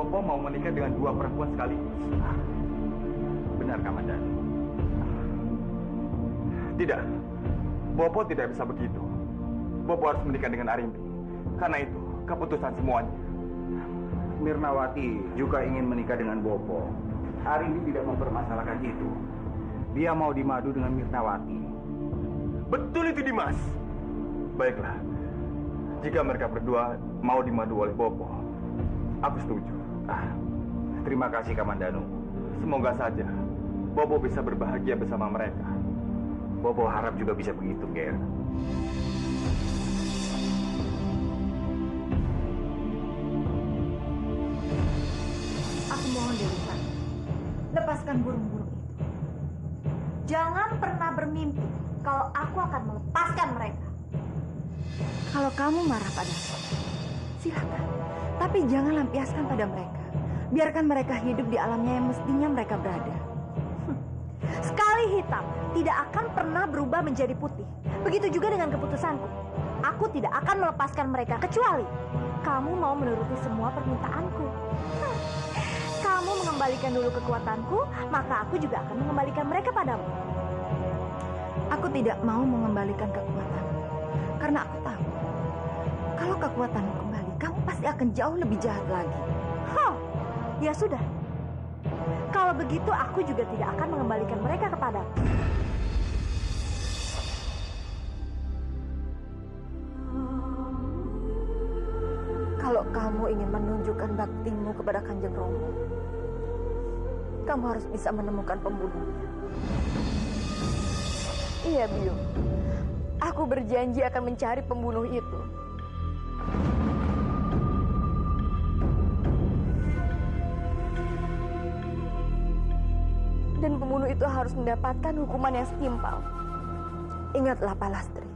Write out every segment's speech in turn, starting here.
Bopo mau menikah dengan dua perempuan sekaligus. Benar, Kamandanu? Tidak. Bopo tidak bisa begitu. Bopo harus menikah dengan Arimbi. Karena itu keputusan semuanya. Mirnawati juga ingin menikah dengan Bopo. Arimbi tidak mempermasalahkan itu. Dia mau dimadu dengan Mirnawati. Betul itu, Dimas. Baiklah. Jika mereka berdua mau dimadu oleh Bopo, aku setuju. Terima kasih, Kamandanu. Semoga saja Bopo bisa berbahagia bersama mereka. Bopo harap juga bisa begitu, Ger. Aku mohon Dewi, lepaskan burung-burung itu. Jangan pernah bermimpi kalau aku akan melepaskan mereka. Kalau kamu marah padaku, silakan. Tapi jangan lampiaskan pada mereka. Biarkan mereka hidup di alamnya yang mestinya mereka berada. Sekali hitam tidak akan pernah berubah menjadi putih. Begitu juga dengan keputusanku. Aku tidak akan melepaskan mereka kecuali kamu mau menuruti semua permintaanku. Kamu mengembalikan dulu kekuatanku, maka aku juga akan mengembalikan mereka padamu. Aku tidak mau mengembalikan kekuatan. Karena aku tahu, kalau kekuatanmu kembali, kamu pasti akan jauh lebih jahat lagi. Ya sudah. Kalau begitu, aku juga tidak akan mengembalikan mereka kepadamu. Kalau kamu ingin menunjukkan baktimu kepada Kanjeng Romo, kamu harus bisa menemukan pembunuhnya. Iya, Biung. Aku berjanji akan mencari pembunuh itu. Dan pembunuh itu harus mendapatkan hukuman yang setimpal. Ingatlah, Palastri.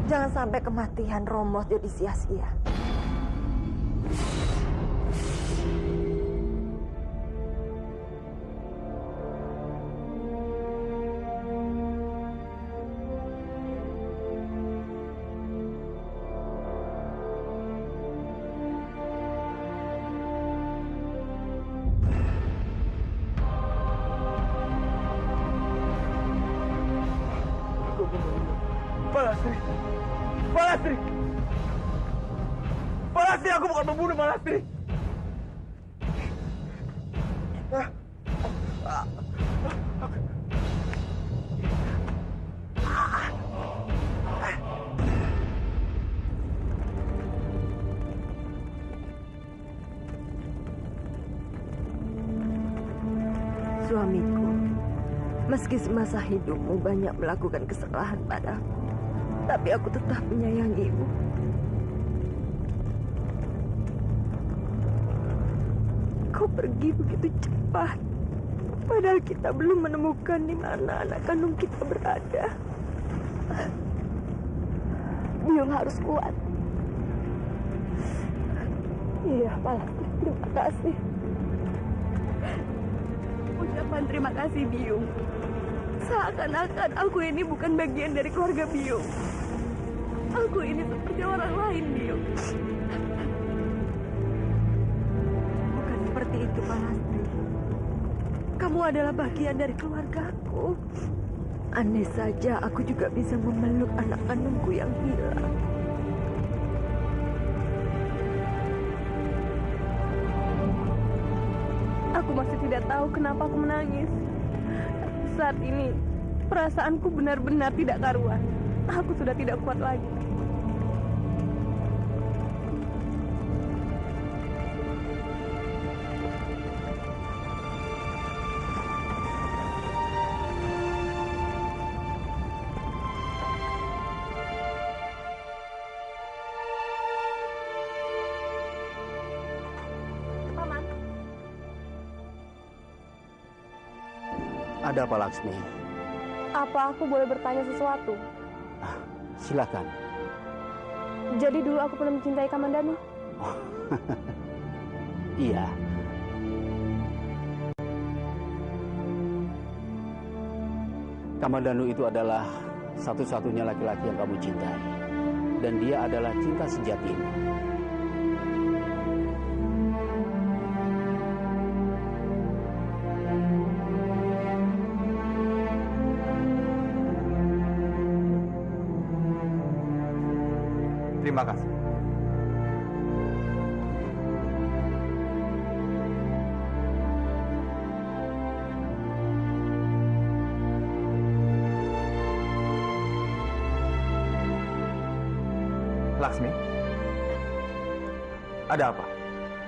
Jangan sampai kematian Romo jadi sia-sia. Palastri! Palastri! Palastri, aku bukan pembunuh, Palastri! Suamiku, meski semasa hidupmu banyak melakukan kesalahan padaku, tapi aku tetap menyayangimu. Kau pergi begitu cepat, padahal kita belum menemukan di mana anak kandung kita berada. Biung harus kuat. Iya, Palastri, terima kasih. Ucapan terima kasih, Biung. Seakan-akan aku ini bukan bagian dari keluarga Biung. Aku ini seperti orang lain, Biung. Bukan seperti itu, Palastri. Kamu adalah bagian dari keluargaku. Andai saja aku juga bisa memeluk anak kandungku yang hilang. Aku masih tidak tahu kenapa aku menangis. Saat ini, perasaanku benar-benar tidak karuan. Aku sudah tidak kuat lagi. Ada apa, Laksmi? Apa aku boleh bertanya sesuatu? Silakan. Jadi dulu aku pernah mencintai Kamandanu? Iya. Kamandanu itu adalah satu-satunya laki-laki yang kamu cintai. Dan dia adalah cinta sejatimu. Terima kasih. Laksmi, ada apa?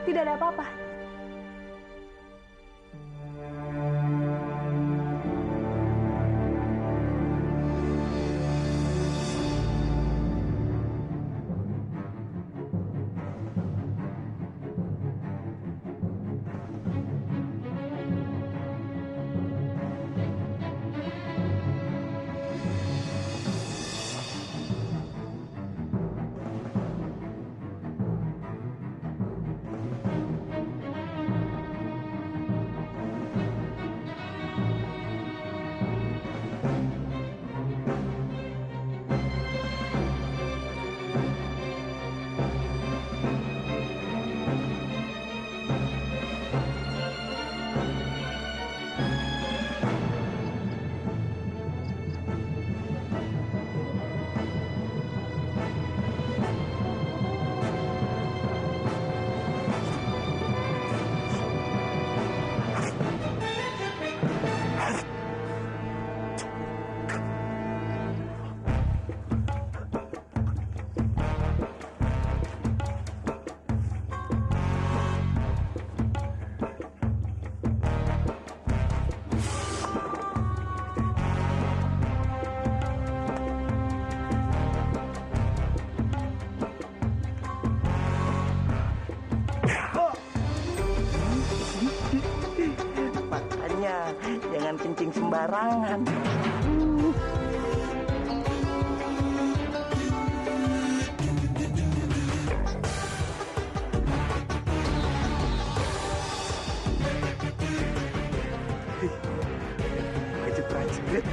Tidak ada apa-apa. Jangan kencing sembarangan. Baju prajurit.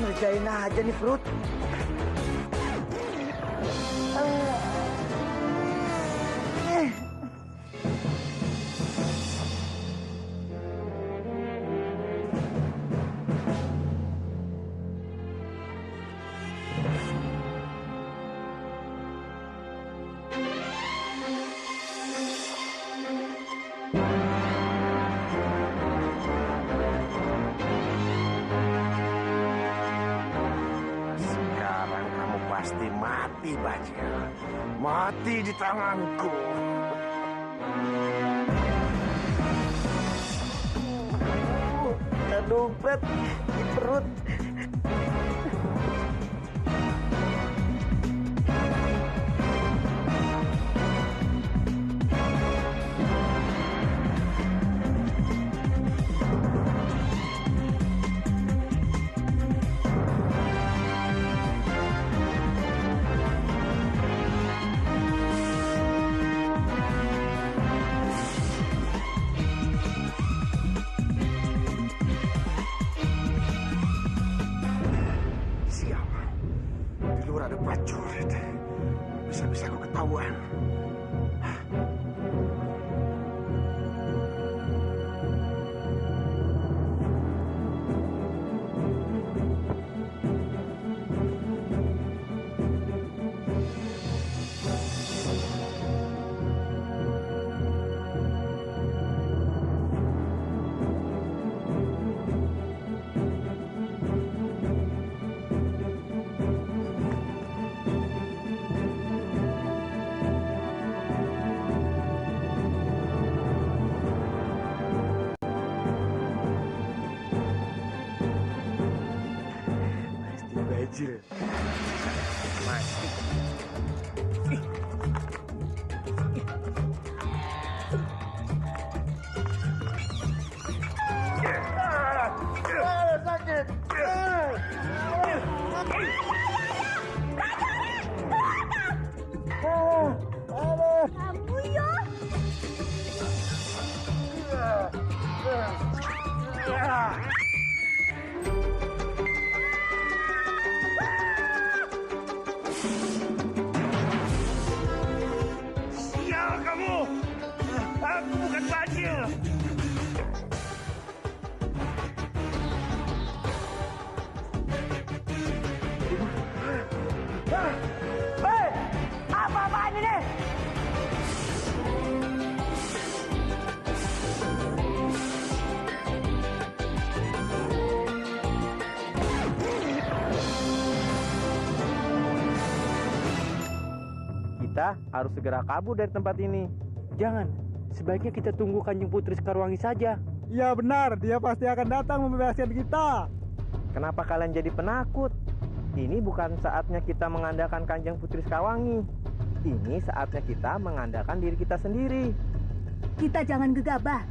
Ngerjain aja nih perut. Pasti mati, Bajil. Mati di tanganku. Aduh, Pet, di perut. Ada prajurit. Bisa-bisa aku ketahuan. Bajil. Mati. Sakit. kamu ya. Sial kamu! Aku bukan bajil! Hei, apa-apaan ini? Kita harus segera kabur dari tempat ini. Jangan. Sebaiknya kita tunggu Kanjeng Putri Sekarwangi saja. Iya benar, dia pasti akan datang membebaskan kita. Kenapa kalian jadi penakut? Ini bukan saatnya kita mengandalkan Kanjeng Putri Sekarwangi. Ini saatnya kita mengandalkan diri kita sendiri. Kita jangan gegabah.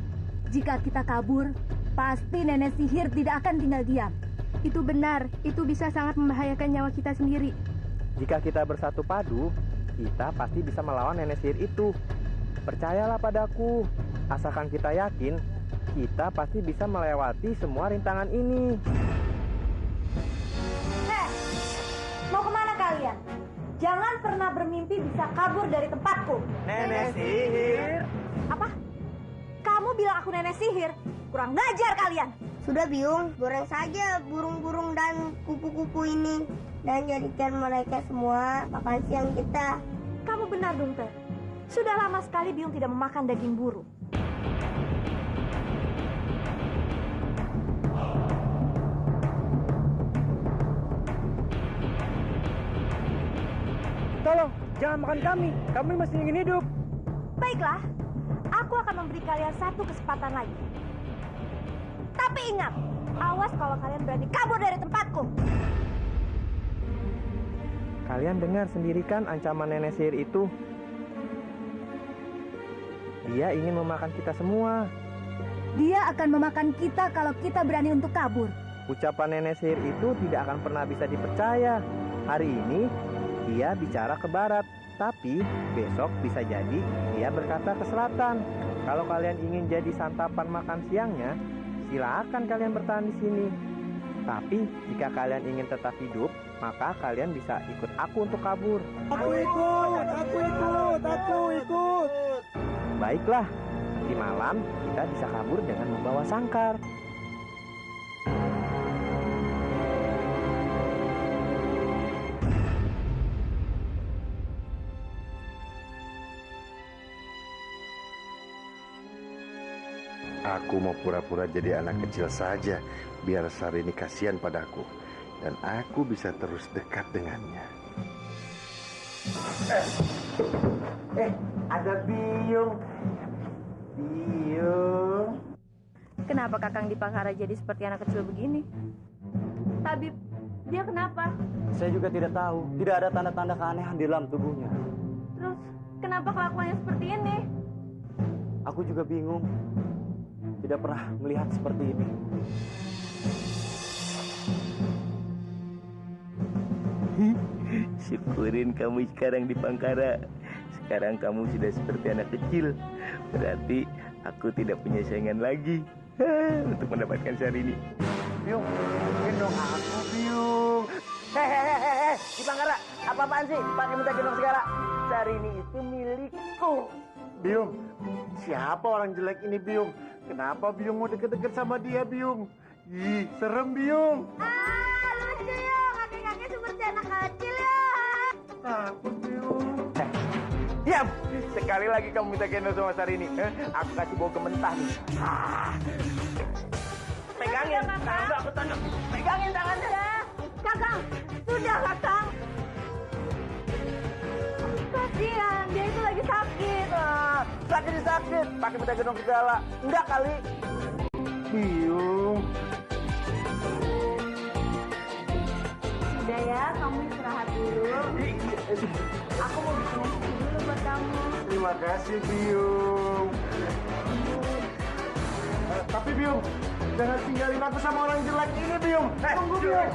Jika kita kabur, pasti nenek sihir tidak akan tinggal diam. Itu benar, itu bisa sangat membahayakan nyawa kita sendiri. Jika kita bersatu padu, kita pasti bisa melawan nenek sihir itu. Percayalah padaku, asalkan kita yakin, kita pasti bisa melewati semua rintangan ini. Mau kemana kalian? Jangan pernah bermimpi bisa kabur dari tempatku. Nenek sihir. Apa? Kamu bilang aku nenek sihir? Kurang ngajar kalian. Sudah Biung, goreng saja burung-burung dan kupu-kupu ini dan jadikan mereka semua makan siang kita. Kamu benar, Dunter. Sudah lama sekali Biung tidak memakan daging burung. Tolong, jangan makan kami. Kami masih ingin hidup. Baiklah, aku akan memberi kalian satu kesempatan lagi. Tapi ingat, awas kalau kalian berani kabur dari tempatku. Kalian dengar sendiri kan ancaman nenek sihir itu? Dia ingin memakan kita semua. Dia akan memakan kita kalau kita berani untuk kabur. Ucapan nenek sihir itu tidak akan pernah bisa dipercaya. Hari ini dia bicara ke barat, tapi besok bisa jadi dia berkata ke selatan. Kalau kalian ingin jadi santapan makan siangnya, silakan kalian bertahan di sini. Tapi jika kalian ingin tetap hidup, maka kalian bisa ikut aku untuk kabur. Aku ikut, aku ikut, aku ikut. Baiklah, di malam kita bisa kabur dengan membawa sangkar. Aku mau pura-pura jadi anak kecil saja, biar Sarini kasihan padaku, dan aku bisa terus dekat dengannya. Ada Biung. Biung. Kenapa Kakang Dipangkara jadi seperti anak kecil begini? Tabib, dia kenapa? Saya juga tidak tahu. Tidak ada tanda-tanda keanehan di dalam tubuhnya. Terus, kenapa kelakuannya seperti ini? Aku juga bingung. Tidak pernah melihat seperti ini. Syukurin kamu sekarang di Pangkara. Sekarang kamu sudah seperti anak kecil. Berarti aku tidak punya saingan lagi untuk mendapatkan Sarini. Biung, gendong aku, Biung. Hehehe, di Pangkara, apa-apaan sih? Pakai minta gendong segala. Sarini itu milikku. Biung, siapa orang jelek ini, Biung? Kenapa Biung mau deket-deket sama dia, Biung? Ih, serem, Biung. Lucu ya, kakek-kakek seperti anak kecil ya. Takut, Biung. Diam! Sekali lagi kamu minta gendong sama Sarini, aku kasih bau gementah nih. Pegangin, tangan aku tangkap. Pegangin tangannya. Kakang, sudah Kakang. Kasihan, dia itu lagi sakit. Sakit, pakai minta gendong segala. Enggak kali. Biung. Udah ya, kamu istirahat dulu. Aku mau bikin nasi dulu buat kamu. Terima kasih, Biung. Tapi Biung, jangan tinggalin aku sama orang jelek ini, Biung. Tunggu, Biung.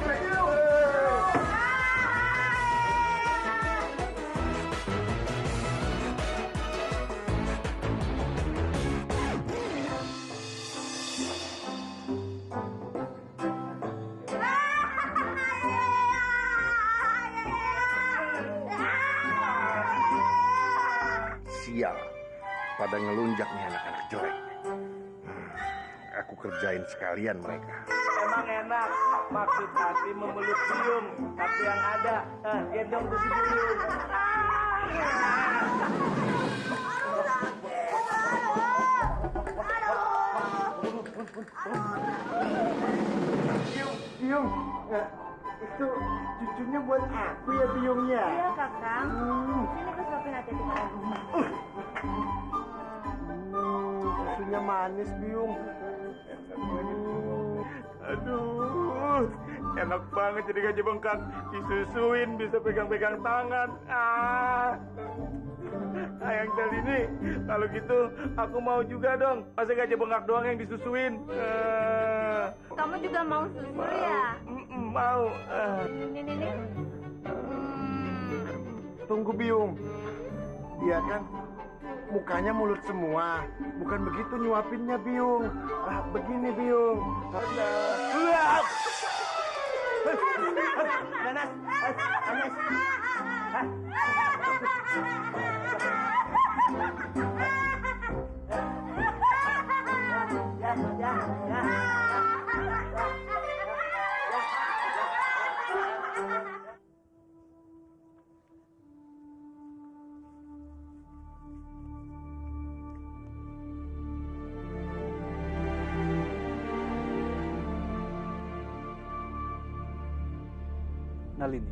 pada ngelunjak nih anak-anak jelek. Aku kerjain sekalian mereka. Emang enak, maksud hati memeluk Buyung, tapi yang ada gendong tuh si Buyung. Biung, itu cucunya buat aku ya Biungnya. Iya kakang. Sini aku suapin hati-hati kamu. Susunya manis Biung. Aduh, enak banget jadi gaji bengkak. Disusuin, bisa pegang-pegang tangan. Ayang Tel ini, kalau gitu aku mau juga dong. Masa gaji bengkak doang yang disusuin? Kamu juga mau susu ya? Mau. Ini. Tunggu Biung. Dia kan mukanya mulut semua. Bukan begitu nyuapinnya Biung. Begini Biung. Nanas, Anes. Ya. Nalini,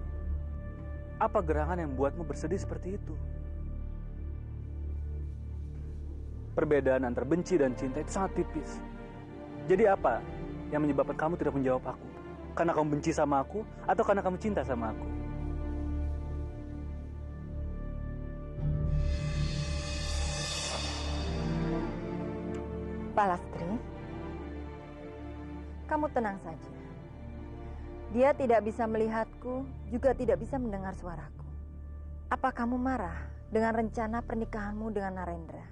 apa gerangan yang membuatmu bersedih seperti itu? Perbedaan antara benci dan cinta itu sangat tipis. Jadi apa yang menyebabkan kamu tidak menjawab aku? Karena kamu benci sama aku atau karena kamu cinta sama aku? Palastri, kamu tenang saja. Dia tidak bisa melihatku, juga tidak bisa mendengar suaraku. Apa kamu marah dengan rencana pernikahanmu dengan Narendra?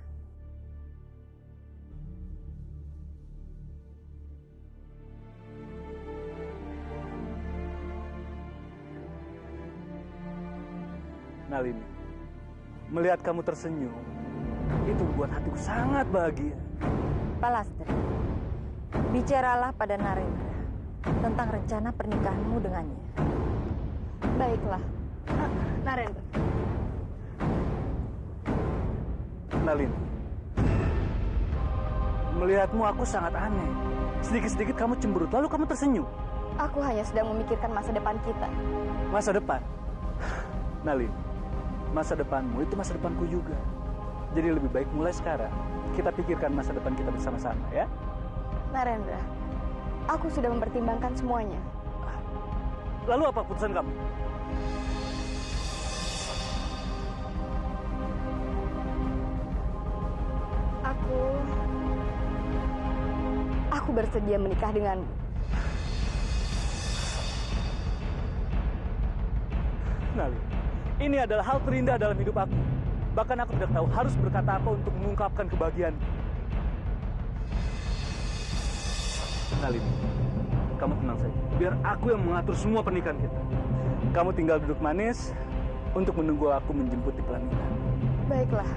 Nalini, melihat kamu tersenyum, itu membuat hatiku sangat bahagia. Palastri, bicaralah pada Narendra tentang rencana pernikahanmu dengannya. Baiklah, Narendra. Nalini, melihatmu aku sangat aneh. Sedikit-sedikit kamu cemberut, lalu kamu tersenyum. Aku hanya sedang memikirkan masa depan kita. Masa depan? Nalini, masa depanmu itu masa depanku juga. Jadi lebih baik mulai sekarang kita pikirkan masa depan kita bersama-sama, ya? Narendra, aku sudah mempertimbangkan semuanya. Lalu apa putusan kamu? Aku bersedia menikah denganmu. Nali, ini adalah hal terindah dalam hidup aku. Bahkan aku tidak tahu harus berkata apa untuk mengungkapkan kebahagiaan. Nali, kamu tenang saja. Biar aku yang mengatur semua pernikahan kita. Kamu tinggal duduk manis untuk menunggu aku menjemput di pelaminan. Baiklah,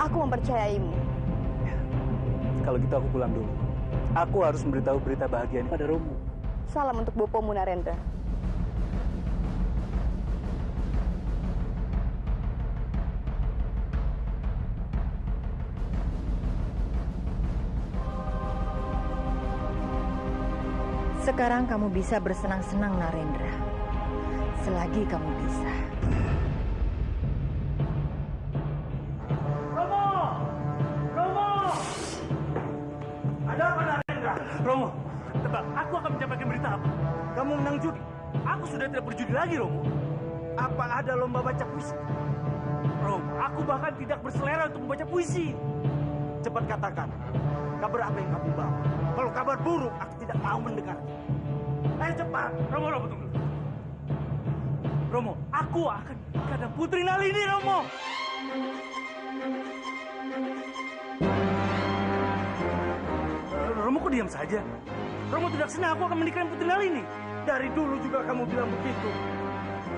aku mempercayaimu. Ya. Kalau gitu aku pulang dulu. Aku harus memberitahu berita bahagia ini pada Romo. Salam untuk Bopomu, Narendra. Sekarang kamu bisa bersenang-senang, Narendra. Selagi kamu bisa. Romo! Romo! Ada apa, Narendra? Romo, tebak, aku akan menyampaikan berita apa? Kamu menang judi. Aku sudah tidak berjudi lagi, Romo. Apa ada lomba baca puisi? Romo, aku bahkan tidak berselera untuk membaca puisi. Cepat katakan, kabar apa yang kamu bawa? Kalau kabar buruk, aku tidak mau mendengar. Ayo cepat. Romo, tunggu. Romo, aku akan menikah dengan Putri Nalini, Romo. Romo kok diam saja? Romo tidak senang aku akan menikah dengan Putri Nalini. Dari dulu juga kamu bilang begitu.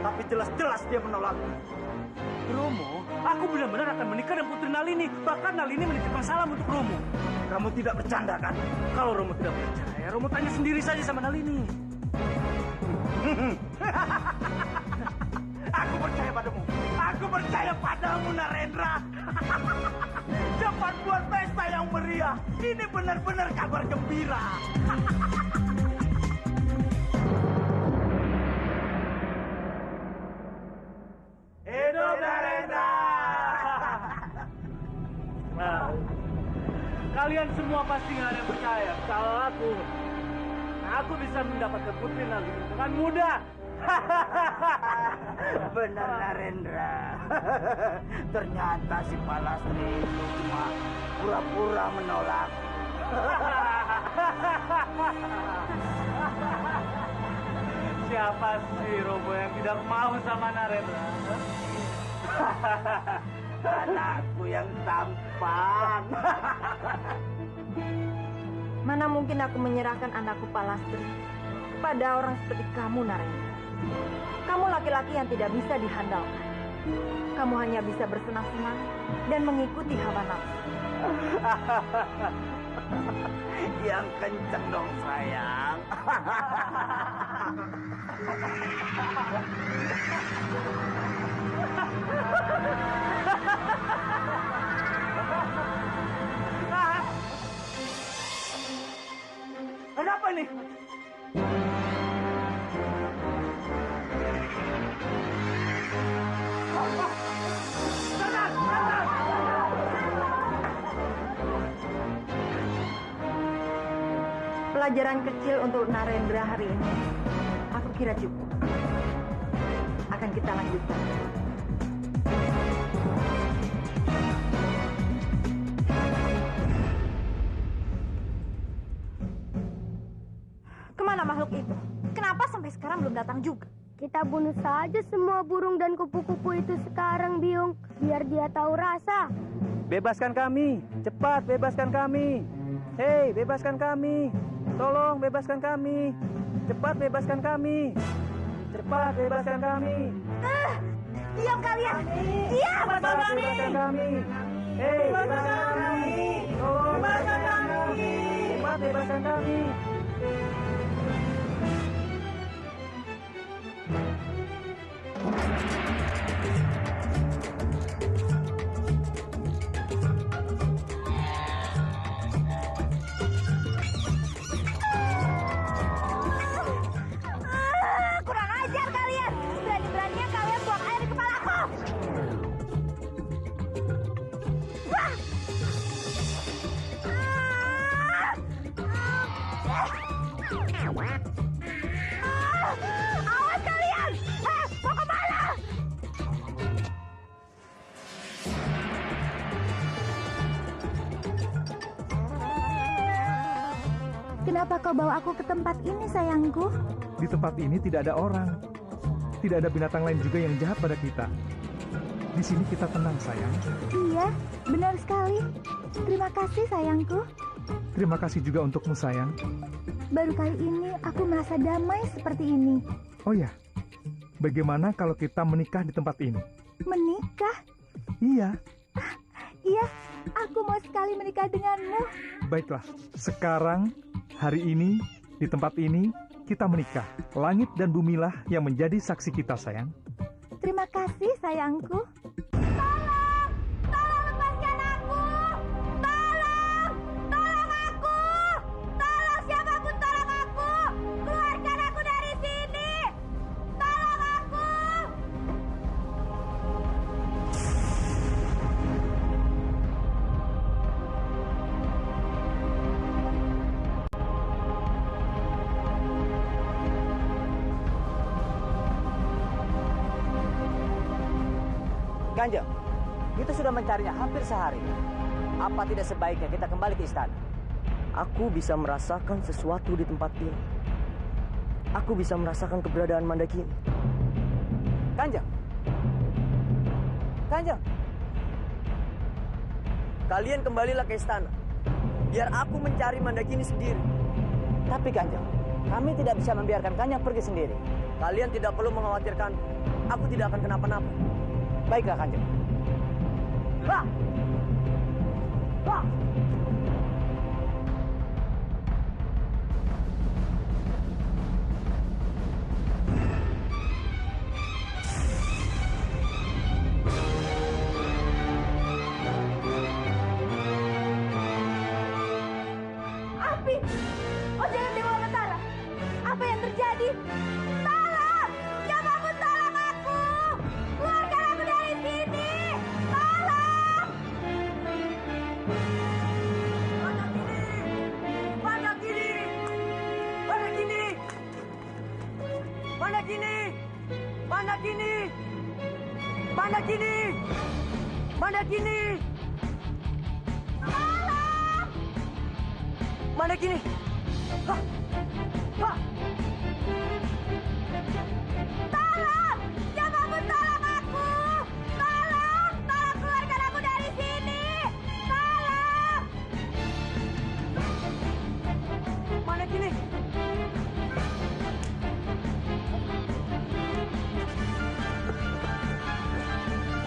Tapi jelas-jelas dia menolaknya. Romo, aku benar-benar akan menikah dengan Putri Nalini. Bahkan Nalini menitipkan salam untuk Romo. Kamu tidak bercanda kan? Kalau Romo tidak percaya, Romo tanya sendiri saja sama Nalini. Aku percaya padamu. Aku percaya padamu, Narendra. Cepat buat pesta yang meriah. Ini benar-benar kabar gembira. Hidup Narendra! Nah, kalian semua pasti nggak ada yang percaya kalau aku bisa mendapatkan Putri Nalini dengan mudah. Benar, Narendra. Ternyata si Palastri itu cuma pura-pura menolak. Siapa sih Romo yang tidak mau sama Narendra? Anakku yang tampan. Mana mungkin aku menyerahkan anakku Palastri kepada orang seperti kamu, Narendra. Kamu laki-laki yang tidak bisa dihandalkan. Kamu hanya bisa bersenang-senang dan mengikuti hawa nafsu. Yang kenceng dong, sayang. Kenapa ini? Pelajaran kecil untuk Narendra hari ini, aku kira cukup. Akan kita lanjutkan. Kemana makhluk itu? Kenapa sampai sekarang belum datang juga? Kita bunuh saja semua burung dan kupu-kupu itu sekarang, Biung. Biar dia tahu rasa. Bebaskan kami, cepat bebaskan kami. Hei, bebaskan kami. Tolong bebaskan kami. Cepat bebaskan kami. Cepat bebaskan kami. Diam kalian. Diam. Cepat bebaskan kami. Hei, bebaskan kami. Tolong bebaskan kami. Cepat bebaskan kami. Kurang ajar kalian. Berani-beraninya kalian buang air di kepalaku. Wah! Awas kalian! Mau kemana? Kenapa kau bawa aku ke tempat ini, sayangku? Di tempat ini tidak ada orang. Tidak ada binatang lain juga yang jahat pada kita. Di sini kita tenang, sayang. Iya, benar sekali. Terima kasih, sayangku. Terima kasih juga untukmu, sayang. Baru kali ini aku merasa damai seperti ini. Oh ya, bagaimana kalau kita menikah di tempat ini? Menikah? Iya. Iya, aku mau sekali menikah denganmu. Baiklah, sekarang, hari ini, di tempat ini, kita menikah. Langit dan bumilah yang menjadi saksi kita, sayang. Terima kasih, sayangku. Tolong! Tolong lepaskan aku! Tolong! Tolong aku! Tolong siapapun tolong aku! Keluarkan aku dari sini! Tolong aku! Kanjeng, kita sudah mencarinya hampir sehari. Apa tidak sebaiknya kita kembali ke istana? Aku bisa merasakan sesuatu di tempat ini. Aku bisa merasakan keberadaan Mandakini. Kanjeng! Kanjeng! Kalian kembalilah ke istana. Biar aku mencari Mandakini sendiri. Tapi Kanjeng, kami tidak bisa membiarkan Kanjeng pergi sendiri. Kalian tidak perlu mengkhawatirkan. Aku tidak akan kenapa-napa. Baiklah, Kanjeng. Wah! Wah! Api! Oh jangan Dewa Batara! Apa yang terjadi? Tolong! Siapapun tolong aku! Keluarkan aku dari sini! Tolong! Mana kini? Mana kini? Mana kini? Mana kini? Mana kini? Mana kini? Tolong! Mana kini? Hah? Hah? Tolong! Siapapun tolong aku! Tolong! Tolong keluarkan aku dari sini! Tolong! Mana kini?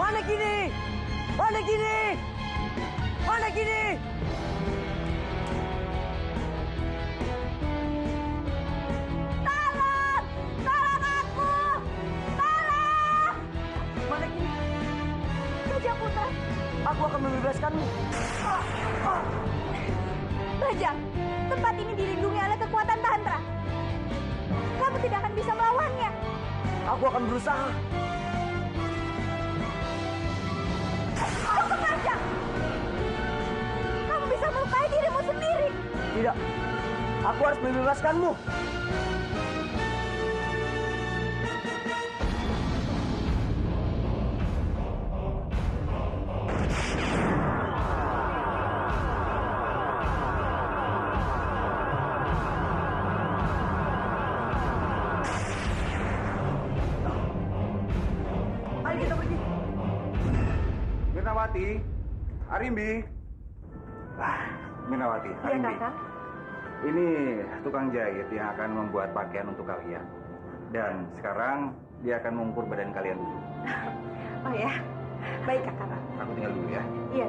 Mana kini? Mana kini? Mana kini? Tolong! Tolong aku! Tolong! Mana kini? Raja Putra! Aku akan membebaskanmu. Raja, tempat ini dilindungi oleh kekuatan Tantra. Kamu tidak akan bisa melawannya. Aku akan berusaha. Cukup, Raja! Kamu bisa melukai dirimu sendiri. Tidak. Aku harus membebaskanmu. Ayo kita pergi. Mirnawati, Arimbi. Mirnawati, Iya, Arimbi. Kakak. Ini tukang jahit yang akan membuat pakaian untuk kalian. Dan sekarang dia akan mengukur badan kalian dulu. Oh ya, baik Kakak. Aku tinggal dulu ya. Iya.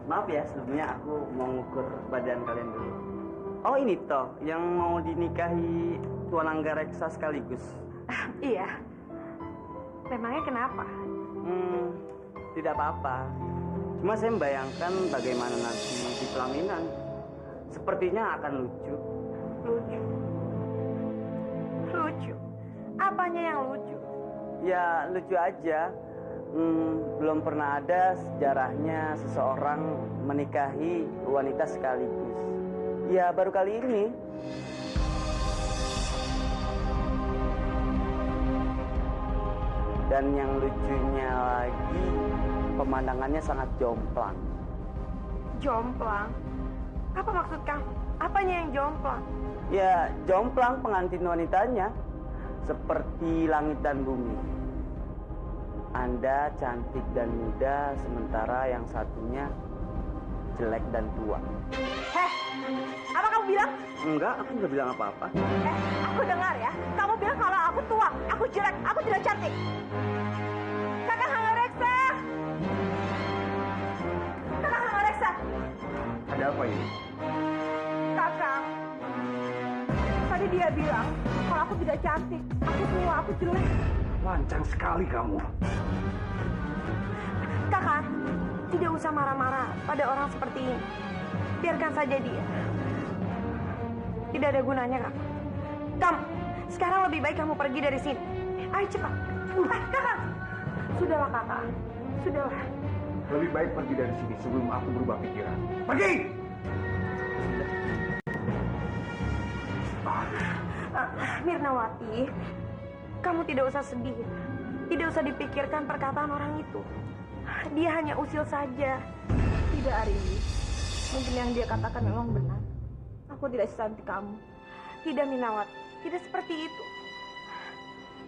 Maaf ya, sebelumnya aku mau ngukur badan kalian dulu. Oh ini toh, yang mau dinikahi Tuan Anggareksa sekaligus. Iya. Memangnya kenapa? Tidak apa-apa. Cuma saya membayangkan bagaimana nanti di pelaminan. Sepertinya akan lucu. Lucu. Lucu. Apanya yang lucu? Ya lucu aja. Belum pernah ada sejarahnya seseorang menikahi wanita sekaligus. Ya baru kali ini. Dan yang lucunya lagi, pemandangannya sangat jomplang. Jomplang? Apa maksud kamu? Apanya yang jomplang? Ya, jomplang pengantin wanitanya. Seperti langit dan bumi. Anda cantik dan muda, sementara yang satunya jelek dan tua. Heh, apa kamu bilang? Enggak, aku nggak bilang apa-apa. Aku dengar ya. Kamu bilang kalau aku tua, aku jelek, aku tidak cantik. Kakak Hanggareksa! Kakak Hanggareksa! Ada apa ini? Kakak, tadi dia bilang kalau aku tidak cantik, aku tua, aku jelek. Lancang sekali kamu. Kakak, tidak usah marah-marah pada orang seperti ini. Biarkan saja dia. Tidak ada gunanya, Kak. Kamu, sekarang lebih baik kamu pergi dari sini. Ayo cepat. Kakak. Sudahlah, Kakak. Sudahlah. Lebih baik pergi dari sini sebelum aku berubah pikiran. Pergi! Mirnawati, kamu tidak usah sedih. Tidak usah dipikirkan perkataan orang itu. Dia hanya usil saja. Tidak, Arimbi. Mungkin yang dia katakan memang benar. Aku tidak secantik kamu. Tidak, Minawati. Tidak seperti itu.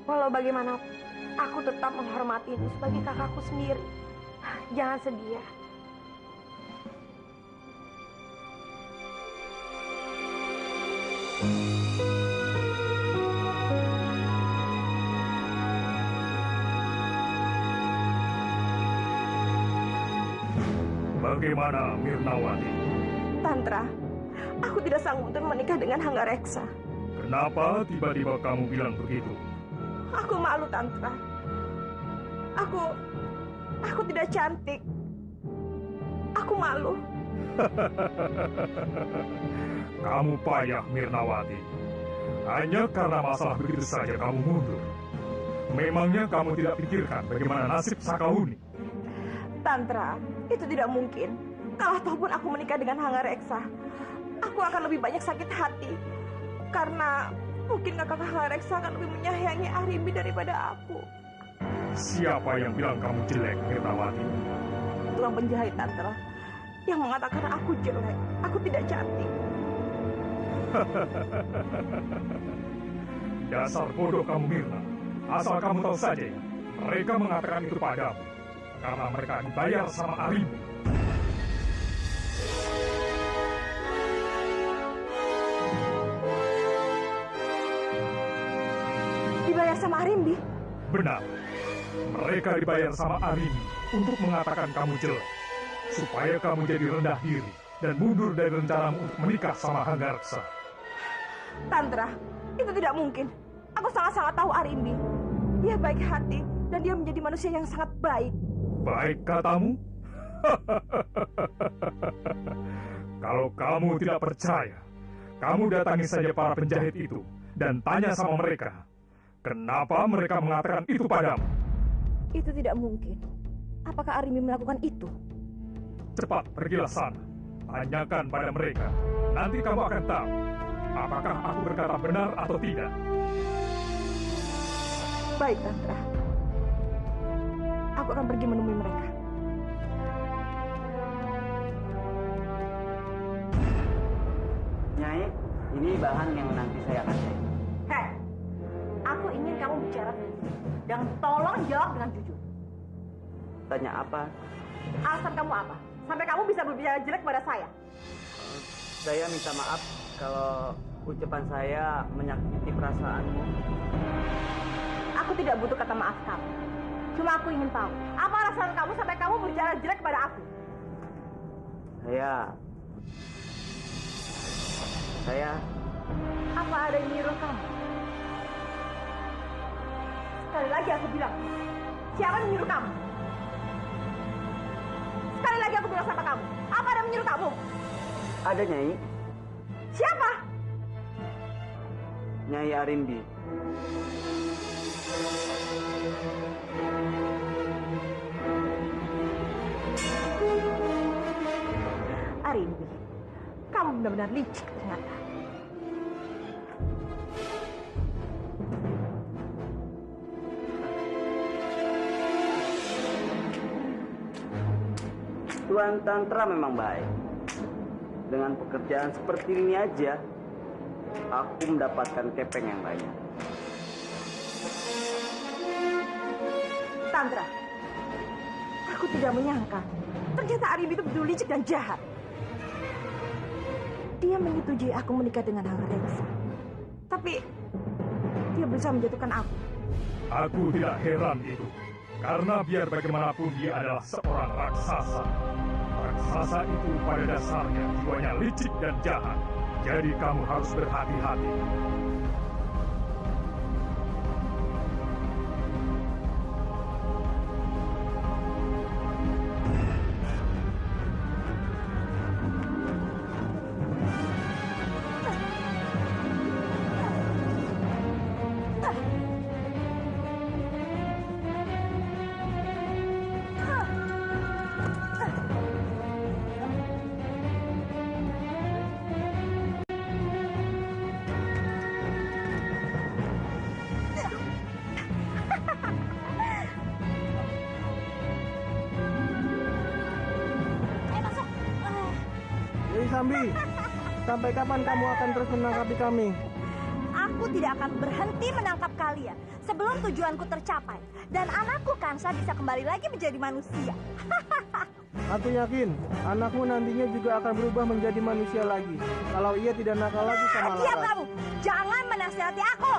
Walau bagaimanapun, aku tetap menghormatimu sebagai kakakku sendiri. Jangan sedih ya. Bagaimana Mirnawati? Tantra, aku tidak sanggup untuk menikah dengan Hanggareksa. Kenapa tiba-tiba kamu bilang begitu? Aku malu, Tantra. Aku tidak cantik. Aku malu. Kamu payah, Mirnawati. Hanya karena masalah begitu saja kamu mundur. Memangnya kamu tidak pikirkan bagaimana nasib Sakauni? Tantra, itu tidak mungkin. Kalau ataupun aku menikah dengan Hanggareksa, aku akan lebih banyak sakit hati. Karena mungkin kakak Hanggareksa akan lebih menyayangi Arimbi daripada aku. Siapa yang bilang kamu jelek, Mirnawati? Tukang penjahit, Tantra, yang mengatakan aku jelek, aku tidak cantik. Dasar bodoh kamu, Mirna. Asal kamu tahu saja, mereka mengatakan itu padamu karena mereka dibayar sama Arimbi. Dibayar sama Arimbi? Benar. Mereka dibayar sama Arimbi untuk mengatakan kamu jelek, supaya kamu jadi rendah diri dan mundur dari rencanamu untuk menikah sama Hanggareksa. Tantra, itu tidak mungkin. Aku sangat-sangat tahu Arimbi. Dia baik hati dan dia menjadi manusia yang sangat baik. Baik katamu? Kalau kamu tidak percaya, kamu datangi saja para penjahit itu dan tanya sama mereka, kenapa mereka mengatakan itu padamu? Itu tidak mungkin. Apakah Arimbi melakukan itu? Cepat pergilah sana. Tanyakan pada mereka. Nanti kamu akan tahu apakah aku berkata benar atau tidak. Baik, Tantra. Aku akan pergi menemui mereka. Nyai, ini bahan yang nanti saya akan cek. Hei, aku ingin kamu bicara dan tolong jawab dengan jujur. Tanya apa? Alasan kamu apa? Sampai kamu bisa berbicara jelek pada saya. Saya minta maaf kalau ucapan saya menyakiti perasaanmu. Aku tidak butuh kata maaf kamu. Cuma aku ingin tahu, apa alasan kamu sampai kamu berbicara jelek pada aku? Saya... Apa ada yang nyuruh kamu? Sekali lagi aku bilang, siapa yang menyuruh kamu? Sekali lagi aku bilang sama kamu, apa ada yang menyuruh kamu? Ada, Nyai. Siapa? Nyai Arimbi. Arimbi, kamu benar-benar licik ternyata. Tuan Tantra memang baik. Dengan pekerjaan seperti ini aja, aku mendapatkan kepeng yang banyak. Tantra, aku tidak menyangka ternyata Arimbi itu betul licik dan jahat. Dia menyetujui aku menikah dengan Hanggareksa, tapi dia berusaha menjatuhkan aku. Aku tidak heran itu, karena biar bagaimanapun dia adalah seorang raksasa. Raksasa itu pada dasarnya jiwanya licik dan jahat. Jadi kamu harus berhati-hati. Sambi, sampai kapan kamu akan terus menangkapi kami? Aku tidak akan berhenti menangkap kalian sebelum tujuanku tercapai. Dan anakku Kansa bisa kembali lagi menjadi manusia. Aku yakin anakmu nantinya juga akan berubah menjadi manusia lagi. Kalau ia tidak nakal lagi sama Lara. Diam kamu, jangan menasihati aku.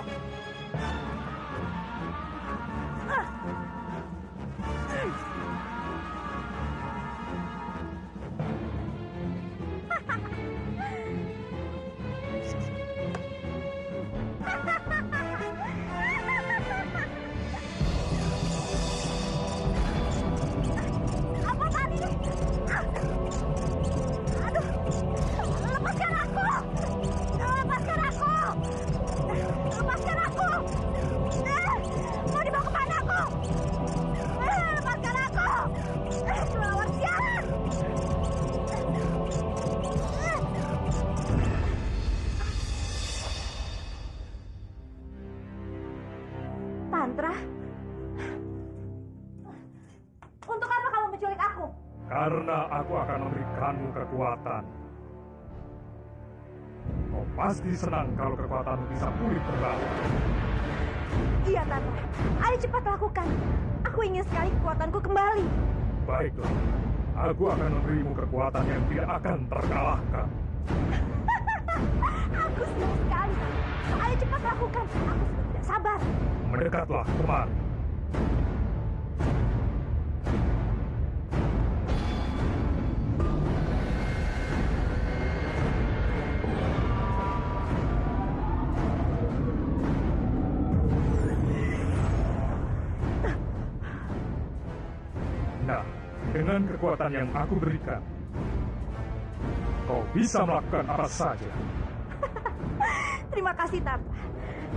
Tantra? Untuk apa kamu menculik aku? Karena aku akan memberikanmu kekuatan. Kau pasti senang kalau kekuatanmu bisa pulih kembali. Iya, Tantra. Ayo cepat lakukan. Aku ingin sekali kekuatanku kembali. Baiklah, aku akan memberimu kekuatan yang tidak akan terkalahkan. Aku senang sekali. Ayo cepat lakukan. Aku sudah tidak sabar. Mendekatlah kemari. Nah, dengan kekuatan yang aku berikan, kau bisa melakukan apa saja. Terima kasih, Tantra.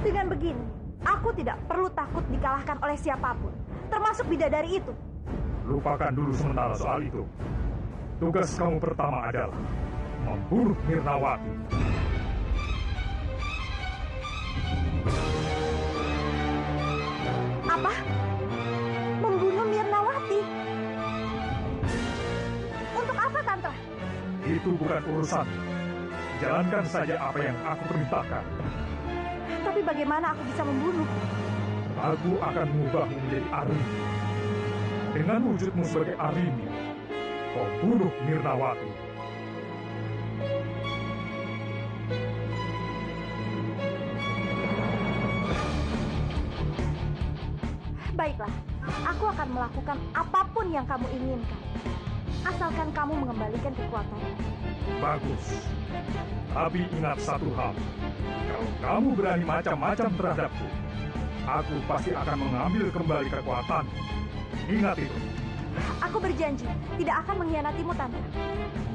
Dengan begini, aku tidak perlu takut dikalahkan oleh siapapun, termasuk bidadari itu. Lupakan dulu sementara soal itu. Tugas kamu pertama adalah membunuh Mirnawati. Apa? Membunuh Mirnawati? Untuk apa, Tantra? Itu bukan urusan. Jalankan saja apa yang aku perintahkan. Tapi bagaimana aku bisa membunuh? Aku akan mengubahmu menjadi Arini. Dengan wujudmu sebagai Arini, kau bunuh Mirnawati. Baiklah, aku akan melakukan apapun yang kamu inginkan. Asalkan kamu mengembalikan kekuatanmu. Bagus. Tapi ingat satu hal. Kalau kamu berani macam-macam terhadapku, aku pasti akan mengambil kembali kekuatan. Ingat itu. Aku berjanji tidak akan mengkhianatimu, Tantra.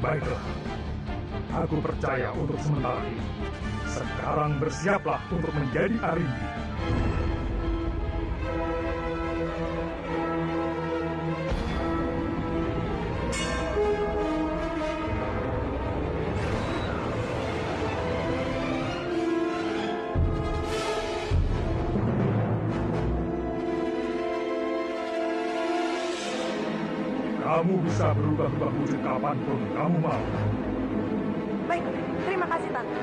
Baiklah. Aku percaya untuk sementara ini. Sekarang bersiaplah untuk menjadi Arimbi. Kamu bisa berubah-ubah wujud kapanpun kamu mau. Baik, terima kasih, Tantra.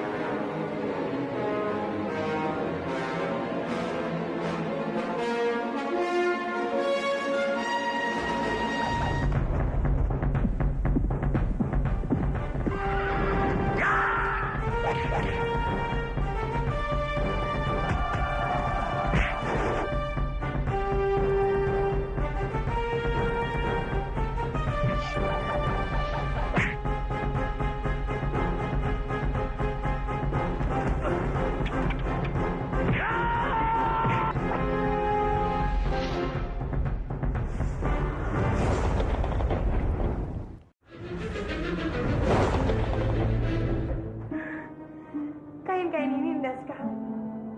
Kain-kain ini indah sekali.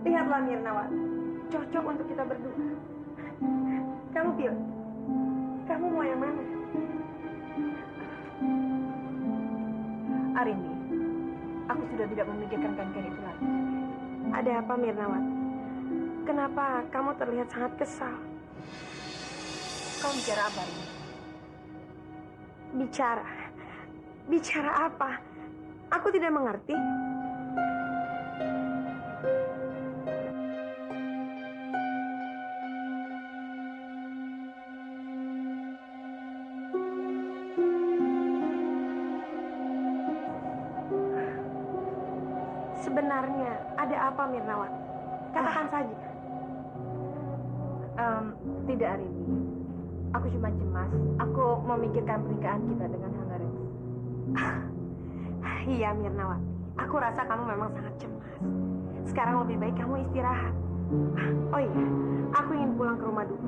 Lihatlah, Mirnawati. Cocok untuk kita berdua. Kamu pilih. Kamu mau yang mana? Arimbi, aku sudah tidak memikirkan kain-kain itu lagi. Ada apa, Mirnawati? Kenapa kamu terlihat sangat kesal? Kau bicara apa, Arimbi? Bicara? Bicara apa? Aku tidak mengerti. Sebenarnya ada apa, Mirnawati? Katakan saja. Tidak, Arimbi. Aku cuma cemas. Aku memikirkan pernikahan kita dengan Hangarex. Iya, Mirnawati. Aku rasa kamu memang sangat cemas. Sekarang lebih baik kamu istirahat. Oh iya, aku ingin pulang ke rumah dulu.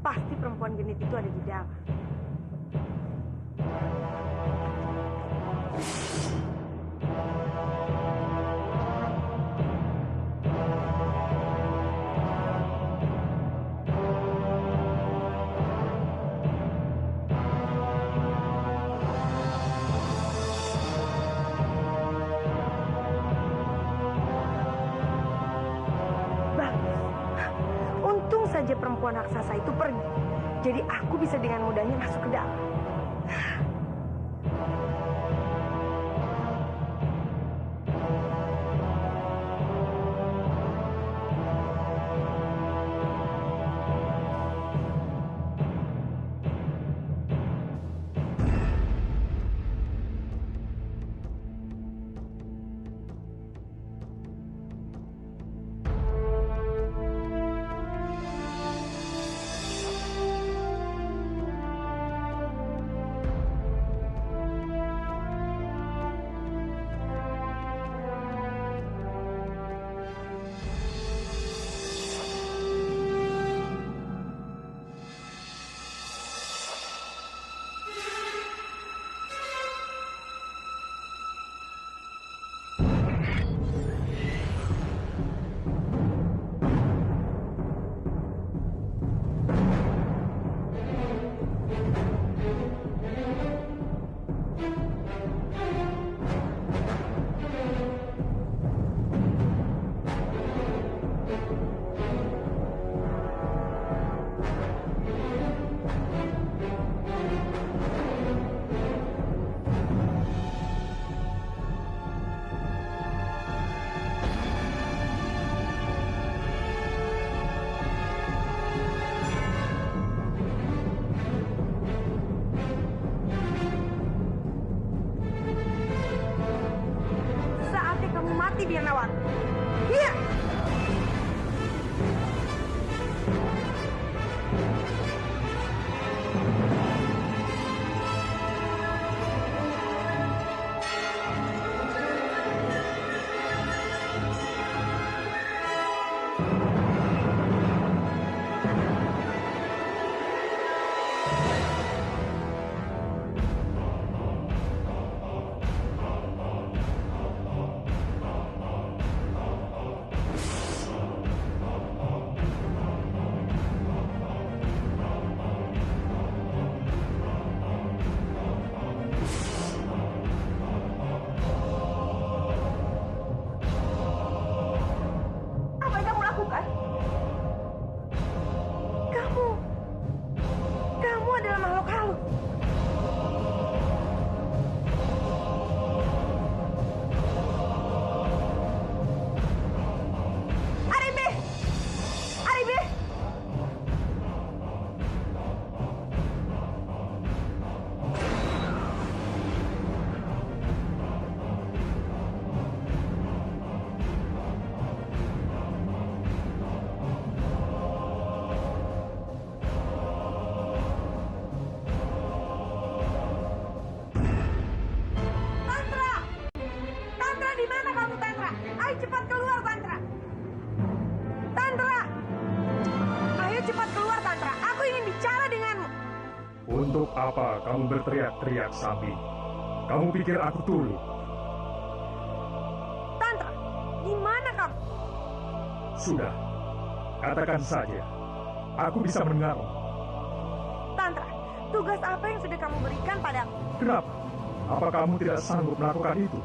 Pasti perempuan genit itu ada di dalam. saja perempuan raksasa itu pergi, jadi aku bisa dengan mudahnya masuk ke dalam. Biar nawat. Iya. Untuk apa kamu berteriak-teriak, Sabi? Kamu pikir aku tuli? Tantra, di mana kamu? Sudah, katakan saja. Aku bisa mendengarmu. Tantra, tugas apa yang sudah kamu berikan padaku? Kenapa? Apa kamu tidak sanggup melakukan itu?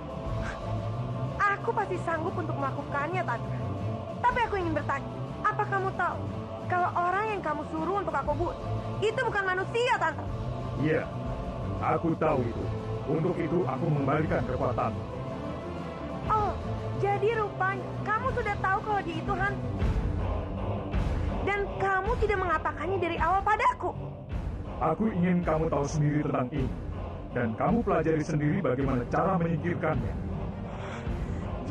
Aku pasti sanggup untuk melakukannya, Tantra. Tapi aku ingin bertanya, apa kamu tahu kalau orang yang kamu suruh untuk aku bunuh itu bukan manusia, Tantra? Iya, aku tahu itu. Untuk itu aku mengembalikan kekuatanmu. Oh, jadi rupanya kamu sudah tahu kalau dia itu hantu. Dan kamu tidak mengatakannya dari awal padaku. Aku ingin kamu tahu sendiri tentang ini. Dan kamu pelajari sendiri bagaimana cara menyingkirkannya.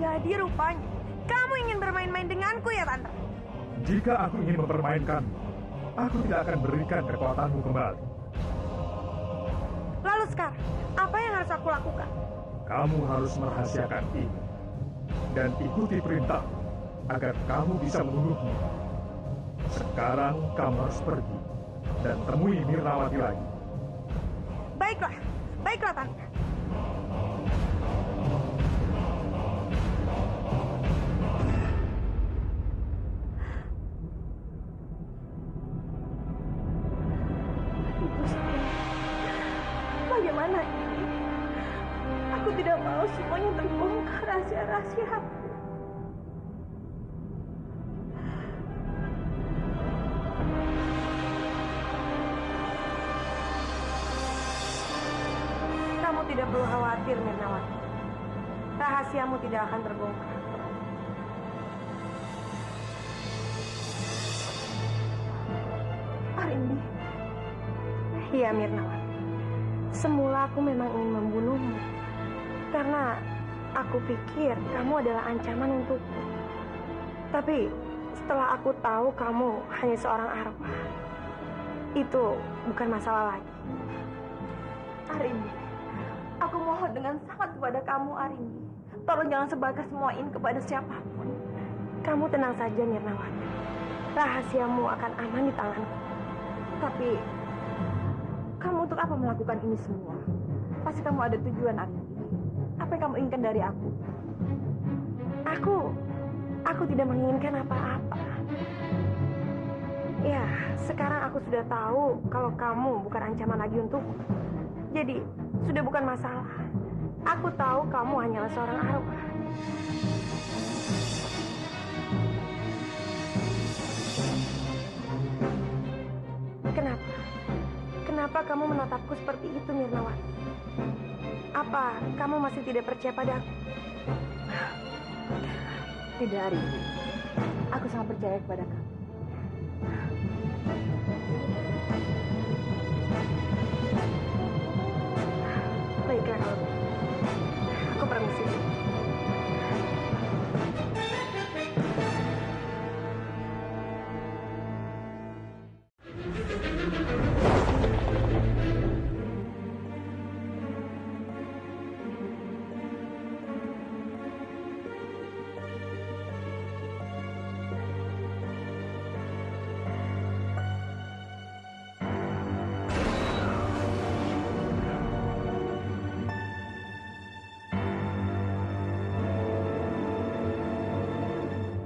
Jadi rupanya kamu ingin bermain-main denganku ya, Tantra? Jika aku ingin mempermainkanmu, aku tidak akan berikan kekuatanmu kembali. Lalu sekarang, apa yang harus aku lakukan? Kamu harus merahasiakan ini. Dan ikuti perintah agar kamu bisa membunuhnya. Sekarang kamu harus pergi dan temui Mirnawati lagi. Baiklah, baiklah, Tantra. Bagaimana ini? Aku tidak mau semuanya terbongkar rahasia-rahasia aku. tidak perlu khawatir, Mirnawati. Rahasiamu tidak akan terbongkar. Arimbi. Iya, Mirnawati. Semula aku memang ingin membunuhmu. Karena aku pikir kamu adalah ancaman untukku. Tapi setelah aku tahu kamu hanya seorang arwah, itu bukan masalah lagi. Arimbi, aku mohon dengan sangat kepada kamu, Arimbi. Tolong jangan sebarkan semua ini kepada siapapun. Kamu tenang saja, Mirnawati. Rahasiamu akan aman di tanganku. Tapi, kamu untuk apa melakukan ini semua? Pasti kamu ada tujuan, Arimbi. Apa yang kamu inginkan dari aku? Aku tidak menginginkan apa-apa. Ya, sekarang aku sudah tahu kalau kamu bukan ancaman lagi untukku. Jadi, sudah bukan masalah. Aku tahu kamu hanyalah seorang arwah. Kenapa? Kenapa kamu menatapku seperti itu, Mirnawati? Apa kamu masih tidak percaya padaku? Tidak, Arimbi. Aku sangat percaya kepada kamu. Baiklah kalau begitu. Aku permisi.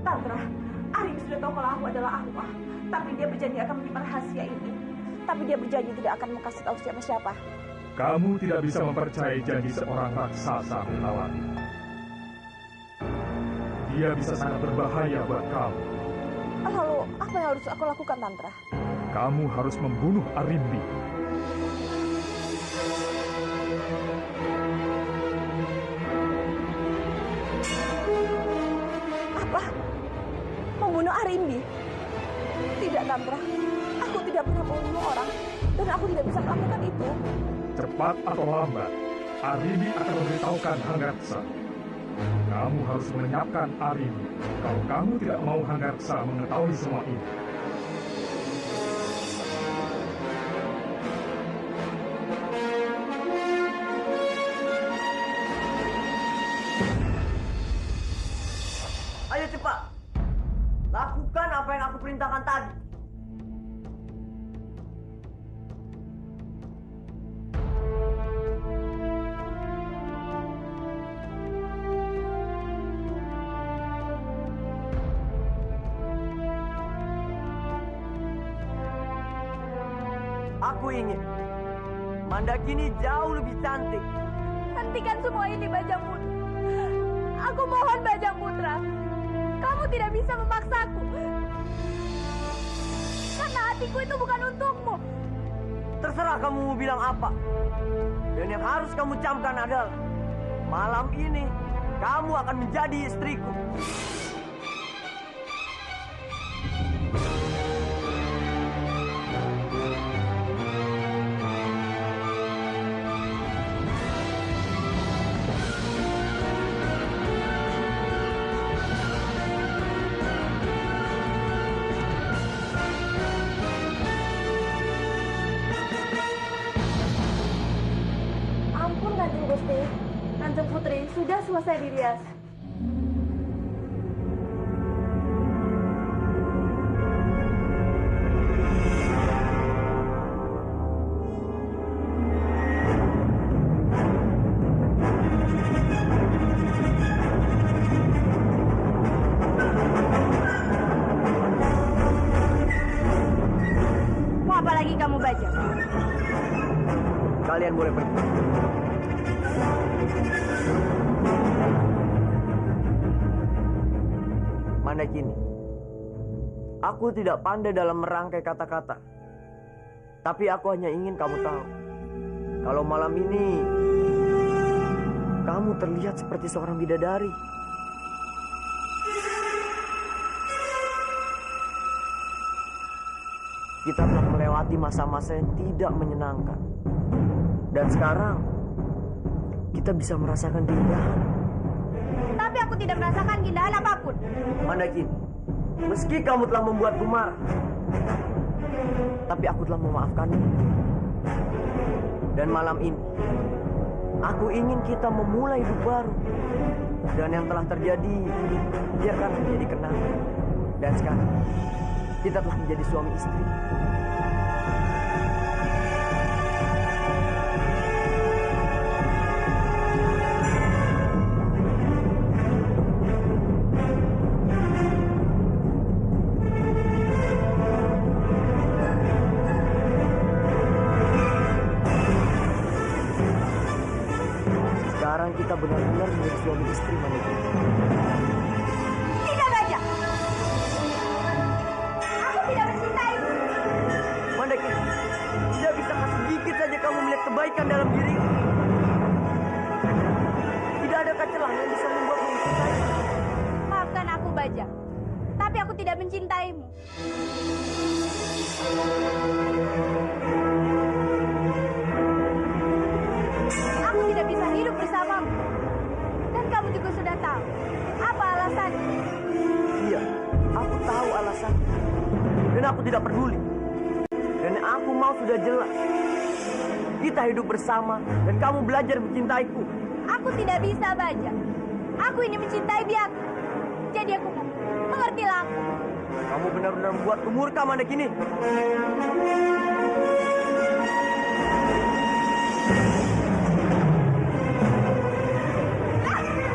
Tantra, Arimbi sudah tahu kalau aku adalah arwah. Tapi dia berjanji akan menyimpan rahasia ini. Tapi dia berjanji tidak akan kasih tahu siapa-siapa. Kamu tidak bisa mempercayai janji seorang raksasa, Mirnawati. Dia bisa sangat berbahaya buat kamu. Lalu, apa yang harus aku lakukan, Tantra? Kamu harus membunuh Arimbi. Apa? Membunuh Arimbi? Tidak, Tantra. Aku tidak pernah membunuh orang. Dan aku tidak bisa melakukan itu. Cepat atau lambat, Arimbi akan memberitahukan Hanggareksa. Kamu harus melenyapkan Arimbi. Kalau kamu tidak mau Hanggareksa mengetahui semua ini. Ayo cepat. Lakukan apa yang aku perintahkan tadi. Aku ingin Mandakini jauh lebih cantik. Hentikan semua ini, Bajang Putra. Aku mohon, Bajang Putra. Kamu tidak bisa memaksaku. Karena hatiku itu bukan untukmu. Terserah kamu mau bilang apa. Dan yang harus kamu camkan adalah malam ini kamu akan menjadi istriku. Ampun, Kanjeng Gusti. Kanjeng Putri sudah selesai dirias. Mau apa lagi kamu, Bajang? Kalian boleh pergi. Mandakini, aku tidak pandai dalam merangkai kata-kata. Tapi aku hanya ingin kamu tahu, kalau malam ini Kamu terlihat seperti seorang bidadari. Kita telah melewati masa-masa yang tidak menyenangkan. Dan sekarang, kita bisa merasakan keindahan. Tapi aku tidak merasakan keindahan apapun. Mandaki, meski kamu telah membuatku marah, tapi aku telah memaafkanmu. Dan malam ini, aku ingin kita memulai hidup baru. Dan yang telah terjadi, biarkan menjadi kenangan. Dan sekarang, kita telah menjadi suami istri. Sekarang kita benar-benar menjadi suami istri, Mandaki. Tidak, Bajak. Aku tidak mencintaimu. Mandaki, tidak bisakah sedikit saja kamu melihat kebaikan dalam diriku? Tidak adakah celah yang bisa membuatmu mencintai? Maafkan aku, Bajak. Tapi aku tidak mencintaimu. Aku tidak bisa hidup bersamamu. Dan kamu juga sudah tahu apa alasannya. Iya, aku tahu alasannya. Dan aku tidak peduli. Dan aku mau sudah jelas. Kita hidup bersama dan kamu belajar mencintaiku. Aku tidak bisa, Bajak. Aku ini mencintai Biaka. Jadi aku mau. Mengertilah aku. Kamu benar-benar membuatku murka, Mandaki ini.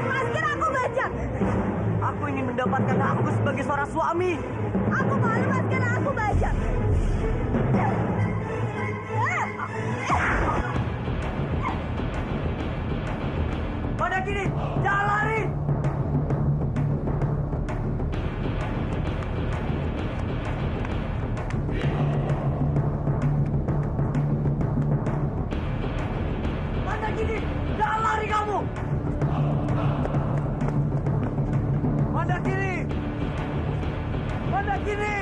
Lepaskan aku, Bajak. Aku ingin mendapatkan aku sebagai seorang suami. Aku mau lepaskan aku, Bajak. Mandaki ini, jangan lari. Mandaki ini, jangan lari kamu. Mandaki ini. Mandaki ini.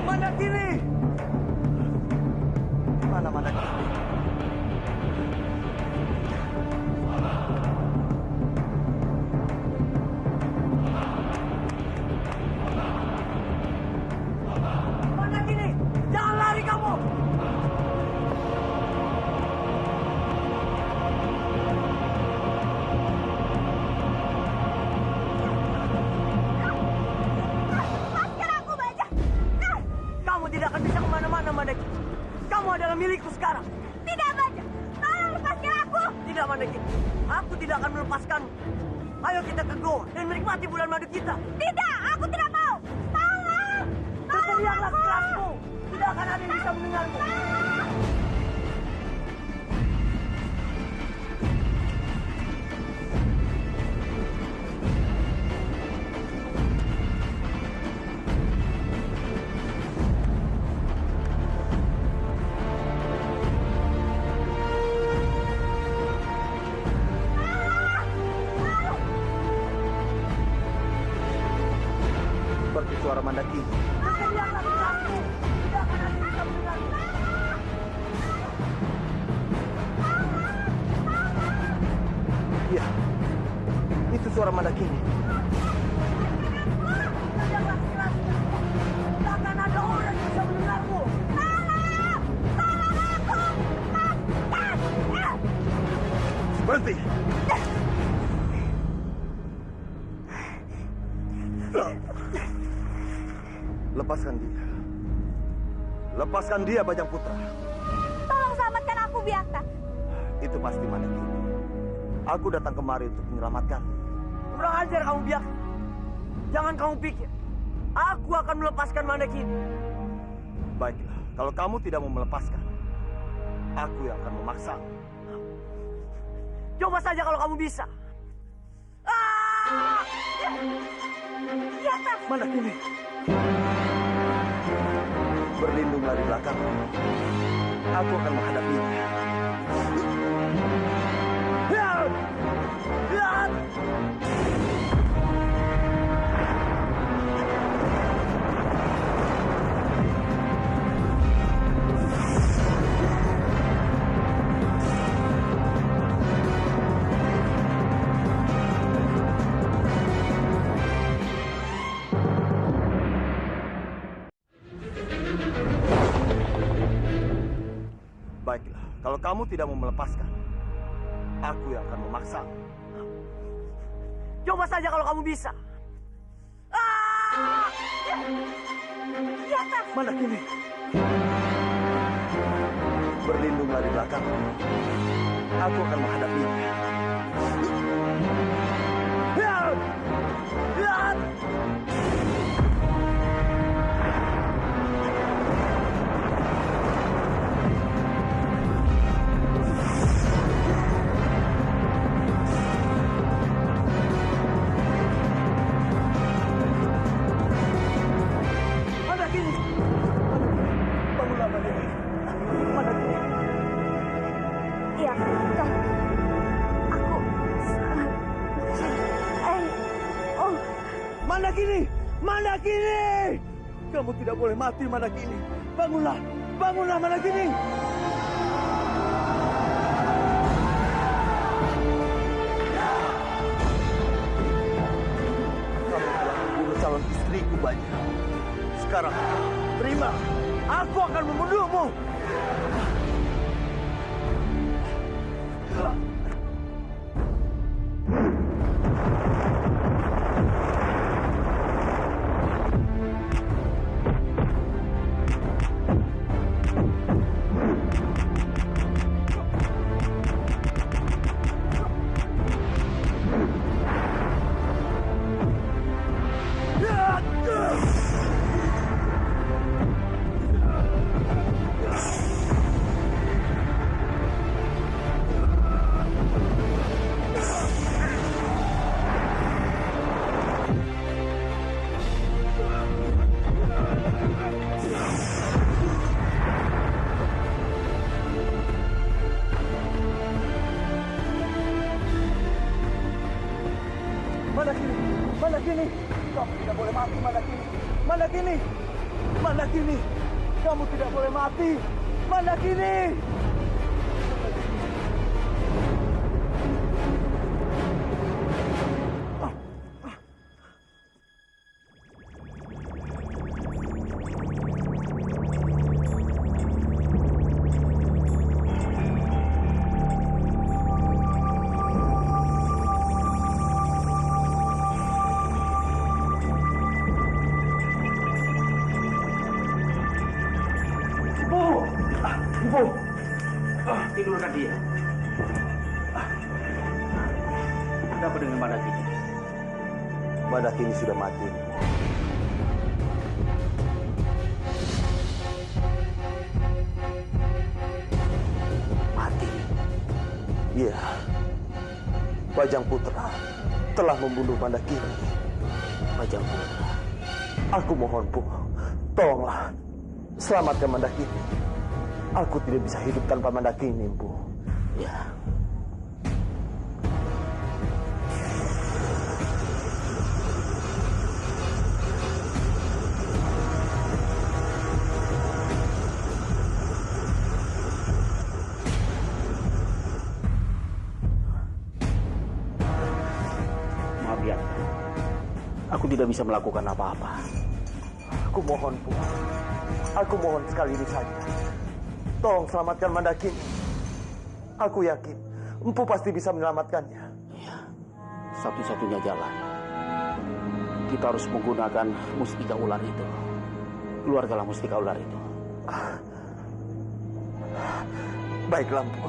Mandaki ini. Mana Mandaki ini? Mandaki ini, jangan lari kamu. Lepaskan aku, Bajak. Kamu tidak akan bisa kemana-mana, Mandaki. Kamu adalah milikku sekarang. Tidak, Bajak. Tolong lepaskan aku. Tidak, Mandaki. Aku tidak akan melepaskanmu. Ayo kita ke goa dan menikmati bulan madu kita. Tidak, aku tidak mau. Tolong. Berteriaklah sekerasmu. Tidak akan ada yang bisa mendengarmu. Seperti suara Mandaki. Berteriaklah sekerasmu. Tidak akan ada yang bisa mendengarmu. Iya, itu suara Mandaki. Berteriaklah sekerasmu. Tidak akan ada orang yang bisa mendengarmu. Berhenti. Lepaskan dia. Lepaskan dia, Bajang Putra. Tolong selamatkan aku, Biaka. Itu pasti Mandaki. Aku datang kemari untuk menyelamatkan. Kurang ajar kamu, Biak. Jangan kamu pikir aku akan melepaskan Mandaki. Baiklah, kalau kamu tidak mau melepaskan, aku yang akan memaksa. Coba saja kalau kamu bisa. Biaka. Mandaki ini. Berlindunglah di belakang. Aku akan menghadapinya. Baiklah, kalau kamu tidak mau melepaskan, aku yang akan memaksa. Coba saja kalau kamu bisa. Di atas. Mana kini? Berlindunglah di belakang. Aku akan menghadapinya. Iya, Kak. Aku sangat... Oh. Mandakini! Mandakini! Kamu tidak boleh mati, Mandakini. Bangunlah! Bangunlah, Mandakini! Kamu telah membunuh calon istriku banyak. Sekarang, terima. Aku akan membunuhmu. Mandakini, Mandakini, kamu tidak boleh mati, Mandakini. Mandakini, Mandakini, kamu tidak boleh mati, Mandakini. Tidurkan dia. Ada apa dengan Mandakini? Mandakini sudah mati. Mati? Iya. Bajang Putra telah membunuh Mandakini. Bajang Putra? Aku mohon, Bu. Tolonglah. Selamatkan Mandakini. Aku tidak bisa hidup tanpa Mandakini, Bu. Ya. Maaf ya. Aku tidak bisa melakukan apa-apa. Aku mohon, Bu. Aku mohon sekali ini saja. Tolong selamatkan Mandakini. Aku yakin Empu pasti bisa menyelamatkannya. Iya, satu-satunya jalan. Kita harus menggunakan mustika ular itu. Keluargalah mustika ular itu. Baiklah, Empu.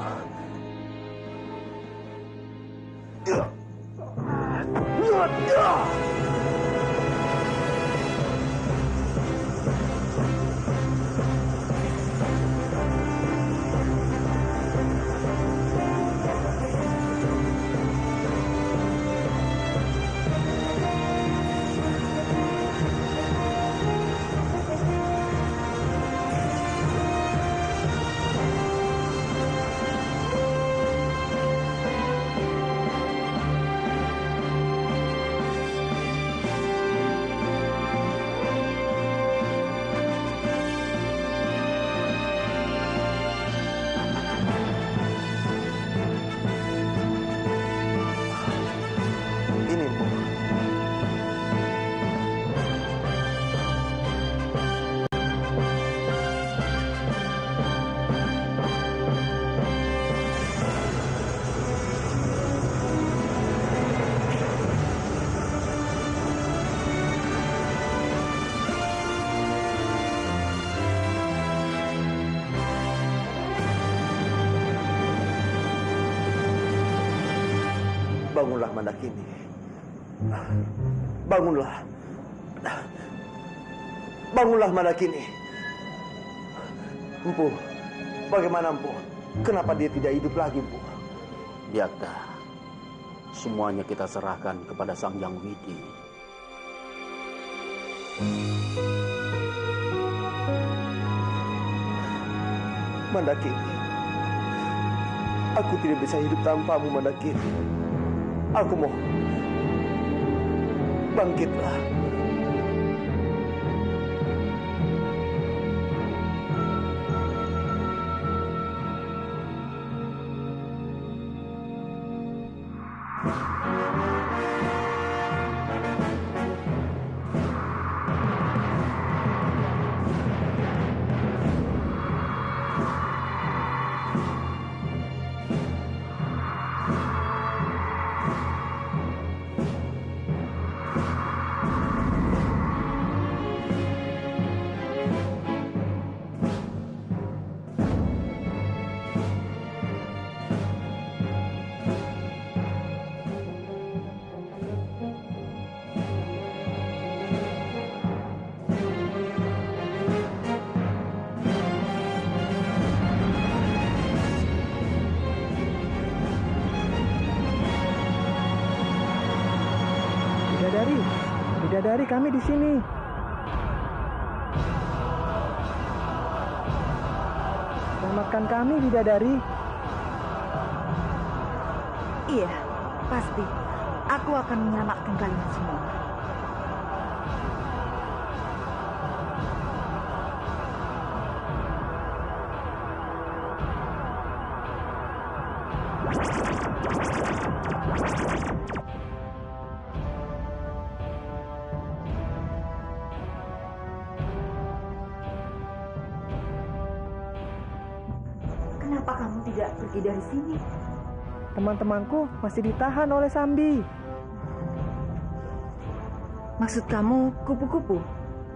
Bangunlah Mandakini. Bangunlah. Bangunlah Mandakini. Empu, bagaimana Empu? Kenapa dia tidak hidup lagi, Empu? Biarkan. Semuanya kita serahkan kepada Sang Yang Widi. Mandakini, aku tidak bisa hidup tanpamu, Mandakini. Aku mohon, bangkitlah. Bidadari, kami di sini. Selamatkan kami, Bidadari. Iya, pasti. Aku akan menyelamatkan kalian semua. Kenapa kamu tidak pergi dari sini? Teman-temanku masih ditahan oleh Sambi. Maksud kamu kupu-kupu?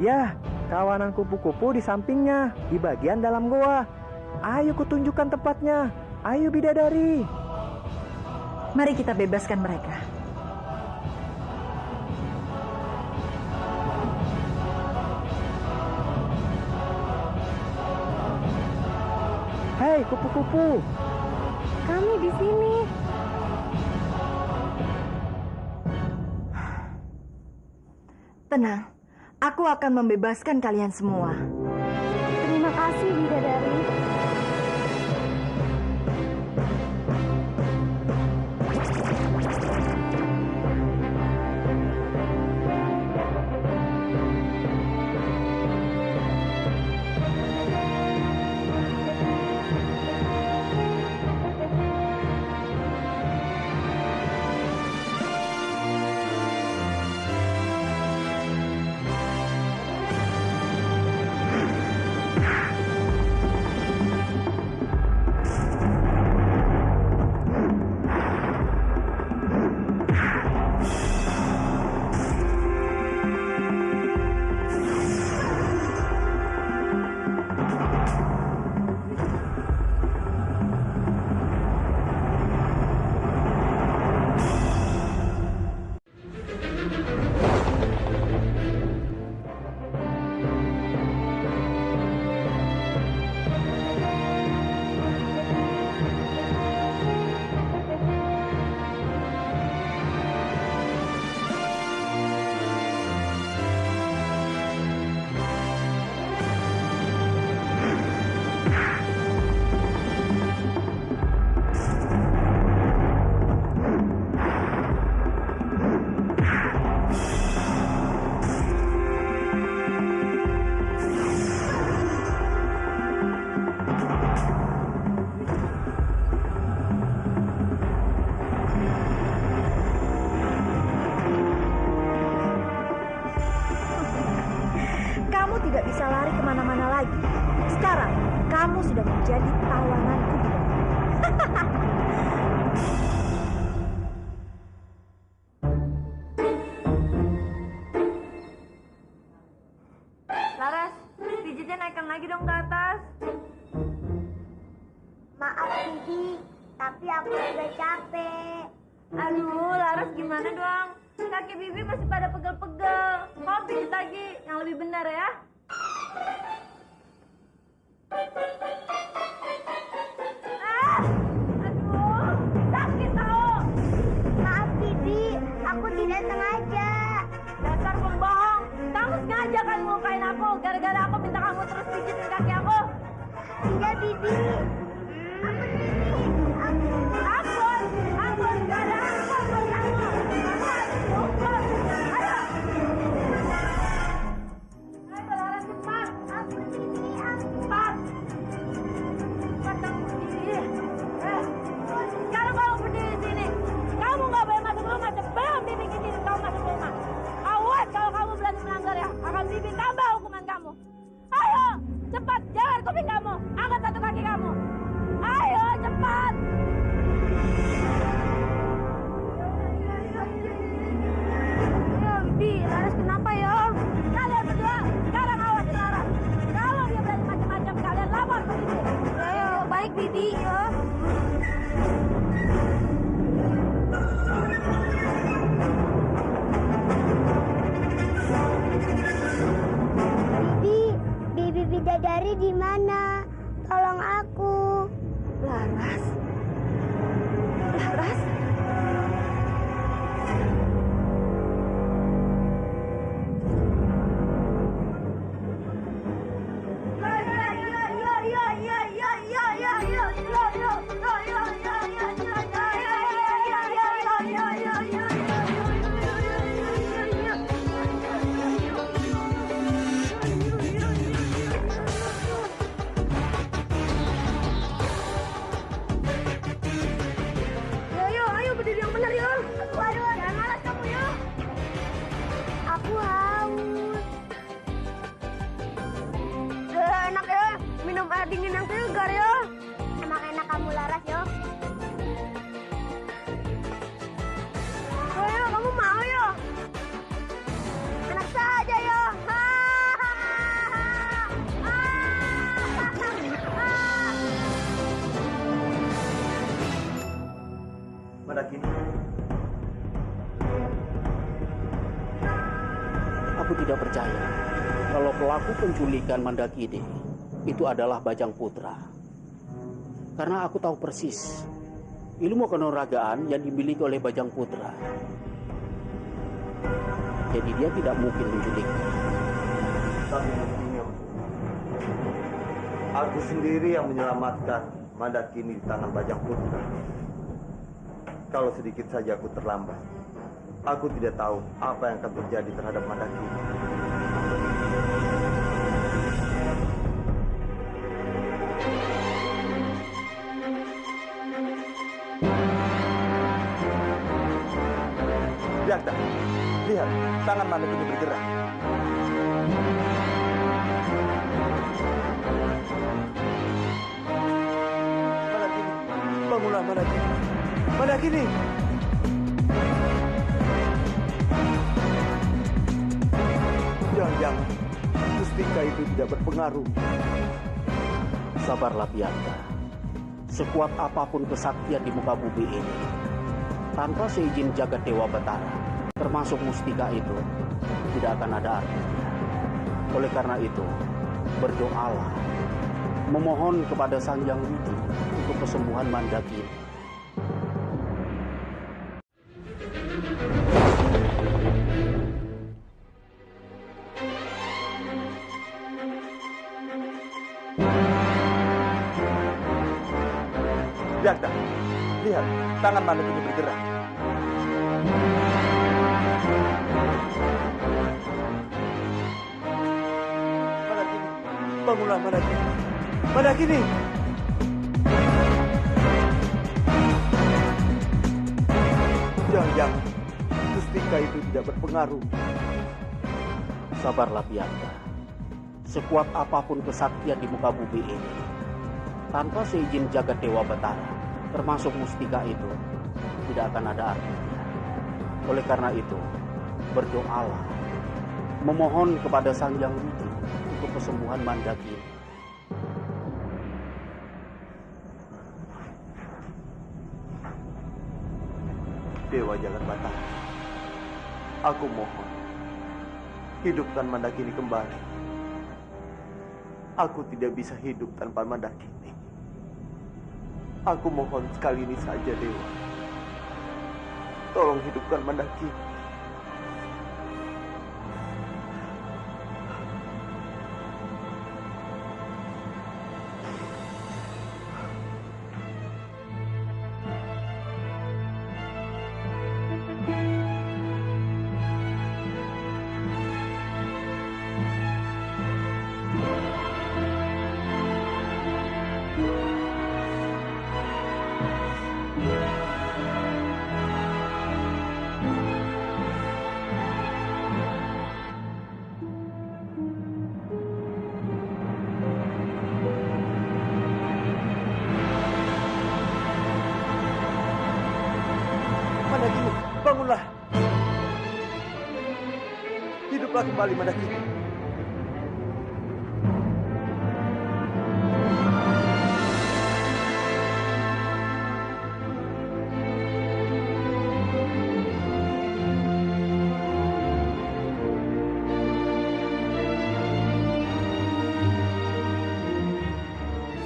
Ya, kawanan kupu-kupu di sampingnya, di bagian dalam goa. Ayo kutunjukkan tempatnya. Ayo Bidadari. Mari kita bebaskan mereka. Hei kupu-kupu, Kami di sini. Tenang, aku akan membebaskan kalian semua. Terima kasih, Bidadari. Tidak bisa lari kemana-mana lagi. Sekarang, kamu sudah menjadi tawananku. Laras, pijitnya naikkan lagi dong ke atas. Maaf Bibi, tapi aku udah capek. Aduh, Laras gimana dong? Kaki Bibi masih pada pegel-pegel. Mau pijit lagi yang lebih benar ya? Aduh, sakit tau. Maaf Bibi, aku tidak sengaja. Dasar pembohong. Kamu sengaja kan melukain aku gara-gara aku minta kamu terus pijitin kaki aku. Tidak Bibi. Ampun, gak ada ampun buat kamu. Ampun. Ayo. Ayo Laras cepat. Ampun Bibi, Cepat. Cepat kamu berdiri. Sekarang kamu berdiri di sini. Kamu nggak boleh masuk rumah sebelum Bibi izinin kamu masuk rumah. Awas kalau kamu berani melanggar ya, akan Bibi tambah hukuman kamu. Ayo, cepat, jangan kuping kamu. Angkat satu kaki kamu. Ayo, cepat. Ya Bibi, Laras kenapa ya? Kalian berdua, sekarang awasin Laras. Kalau dia berani macam-macam, kalian lapor polisi. Ayo, baik Bibi ya. Bibi Bidadari di mana? Tolong aku. Laras? Laras? Ayo berdiri yang benar ya. Waduh, jangan malas kamu ya. Aku haus. Enak ya, minum air dingin yang segar ya. Emang enak kamu Laras ya. Ayo, kamu mau ya? Enak saja ya. Mandakini. Aku tidak percaya kalau pelaku penculikan Mandakini itu adalah Bajang Putra. Karena aku tahu persis ilmu kanuragaan yang dimiliki oleh Bajang Putra. Jadi dia tidak mungkin menculiknya. Tapi buktinya, aku sendiri yang menyelamatkan Mandakini di tangan Bajang Putra. Kalau sedikit saja aku terlambat, aku tidak tahu apa yang akan terjadi terhadap Mandakini. Lihat, lihat, tangan Mandakini bergerak. Mandakini, bangunlah Mandakini. Mandakini. Jangan-jangan mustika itu tidak berpengaruh. Sabarlah Bianca. Sekuat apapun kesaktian di muka bumi ini, tanpa seizin jagat Dewa Batara, termasuk mustika itu, tidak akan ada artinya. Oleh karena itu, berdoalah, memohon kepada Sang Hyang Widi untuk kesembuhan Mandakini. Lihat, lihat, tangan Mandakini bergerak. Mandakini, bangunlah Mandakini. Mandakini. Jangan-jangan mustika itu tidak berpengaruh. Sabarlah Bianca. Sekuat apapun kesaktian di muka bumi ini, tanpa seizin jagat Dewa Batara, termasuk mustika itu, tidak akan ada artinya. Oleh karena itu, berdoalah, memohon kepada Sang Hyang Widi untuk kesembuhan Mandakini. Dewa Jagat Batara, aku mohon, hidupkan Mandakini kembali. Aku tidak bisa hidup tanpa Mandakini. Aku mohon sekali ini saja, Dewa. Tolong hidupkan Mandakini. Mandakini, bangunlah. Hiduplah kembali, Mandakini.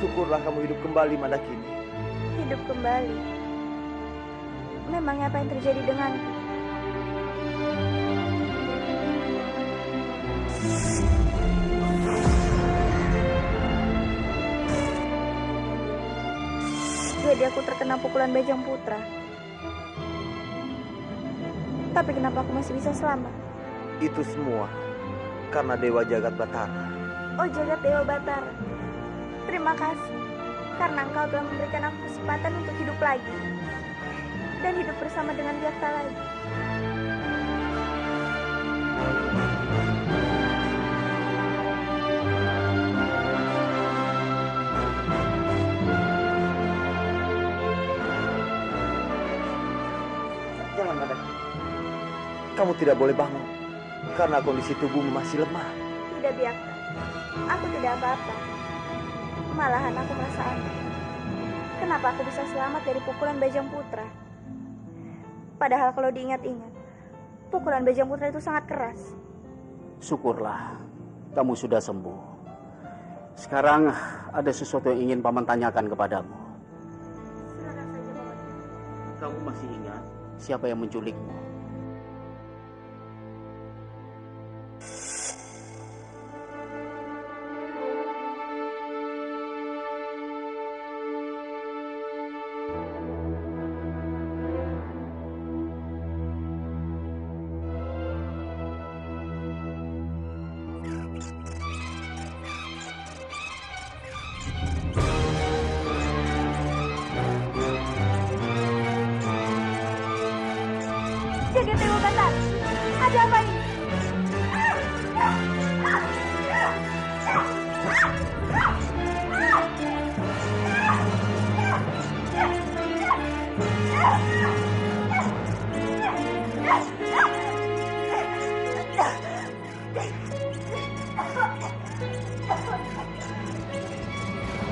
Syukurlah kamu hidup kembali, Mandakini. Hidup kembali. Memangnya apa yang terjadi denganku? Jadi aku terkena pukulan Bajang Putra. Tapi kenapa aku masih bisa selamat? Itu semua karena Dewa Jagat Batara. Oh, Jagat Dewa Batara. Terima kasih. Karena engkau telah memberikan aku kesempatan untuk hidup lagi. Dan hidup bersama dengan Biakta lagi. Jangan, Mandakini. Kamu tidak boleh bangun karena kondisi tubuhmu masih lemah. Tidak, Biakta. Aku tidak apa-apa. Malahan aku merasa aneh. Kenapa aku bisa selamat dari pukulan Bajang Putra? Padahal kalau diingat-ingat, pukulan Bajang Putra itu sangat keras. Syukurlah, kamu sudah sembuh. Sekarang ada sesuatu yang ingin Paman tanyakan kepadamu. Silakan saja, Paman. Kamu masih ingat siapa yang menculikmu? Jagat Dewa Batara, ada apa ini?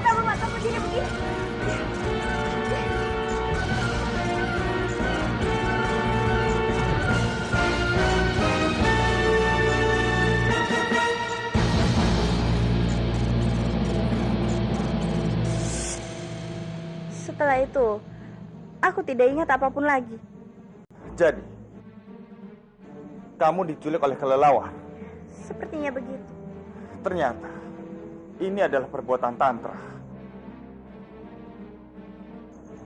Kenapa matamu jadi begini? Setelah itu, aku tidak ingat apapun lagi. Jadi, kamu diculik oleh kelelawar. Sepertinya begitu. Ternyata, ini adalah perbuatan Tantra.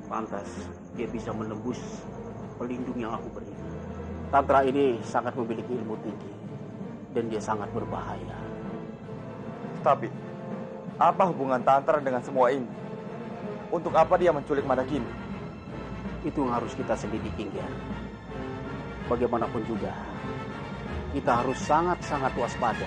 Pantas dia bisa menembus pelindung yang aku beri. Tantra ini sangat memiliki ilmu tinggi dan dia sangat berbahaya. Tapi, apa hubungan Tantra dengan semua ini? Untuk apa dia menculik Mandakini? Itu yang harus kita selidiki, Ger. Bagaimanapun juga, kita harus sangat-sangat waspada.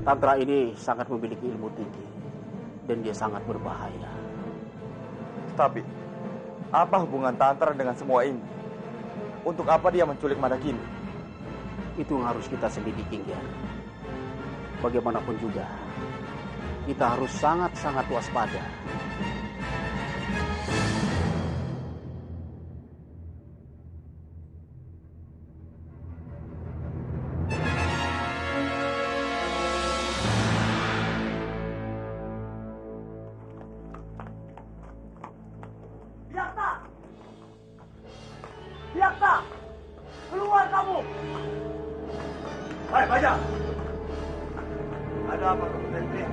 Tantra ini sangat memiliki ilmu tinggi dan dia sangat berbahaya. Tapi, Apa hubungan Tantra dengan semua ini? Untuk apa dia menculik Mandakini? Itu yang harus kita selidiki, Ger. Bagaimanapun juga, kita harus sangat-sangat waspada. Biakta! Biakta! Keluar kamu! Hai, Bajang! Ada apa kamu teriak?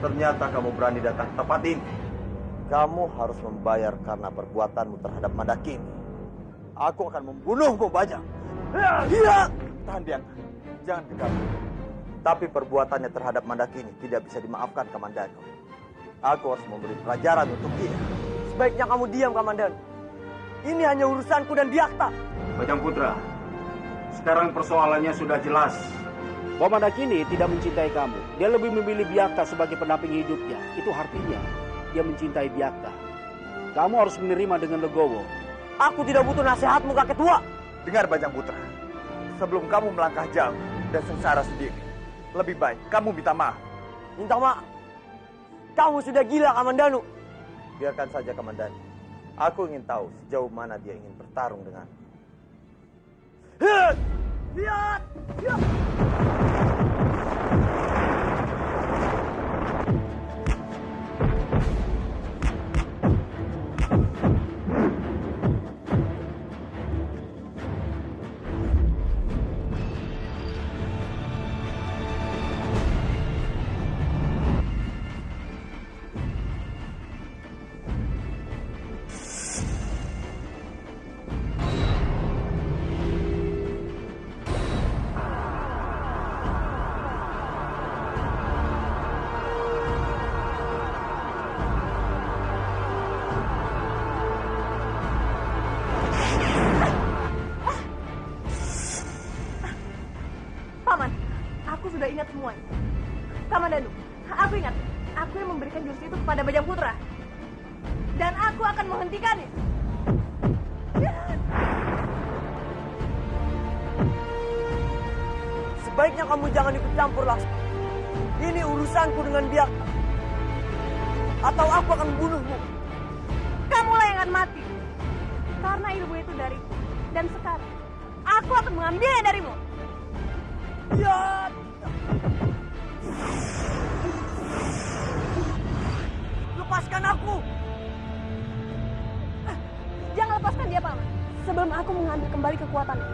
Ternyata kamu berani datang ke tempat ini. Kamu harus membayar karena perbuatanmu terhadap Mandakini. Aku akan membunuhmu, Bajang. Iya! Tahan, Biang. Jangan gegabah. Tapi perbuatannya terhadap Mandakini tidak bisa dimaafkan, Kamandanu. Aku harus memberi pelajaran untuk dia. Sebaiknya kamu diam, Kamandanu. Ini hanya urusanku dan Biakta. Bajang Putra, sekarang persoalannya sudah jelas. Bahwa Mandakini tidak mencintai kamu. Dia lebih memilih Biakta sebagai pendamping hidupnya. Itu artinya dia mencintai Biakta. Kamu harus menerima dengan legowo. Aku tidak butuh nasihatmu, kakek tua. Dengar, Bajang Putra. Sebelum kamu melangkah jauh dan sengsara sendiri, lebih baik kamu minta maaf. Minta maaf? Kamu sudah gila, Kamandanu. Biarkan saja, Kamandanu. Aku ingin tahu sejauh mana dia ingin bertarung dengan. Lihat! Lihat! sudah ingat semuanya. Kamandanu, aku ingat. Aku yang memberikan jurus itu kepada Bajang Putra. Dan aku akan menghentikannya. Sebaiknya kamu jangan ikut campur, Laksmi. Ini urusanku dengan Biakta. Atau aku akan membunuhmu. Kamulah yang akan mati. Karena ilmu itu dariku. Dan sekarang, aku akan mengambilnya darimu. Ya. Lepaskan aku. Jangan lepaskan dia, Paman. Sebelum aku mengambil kembali kekuatannya.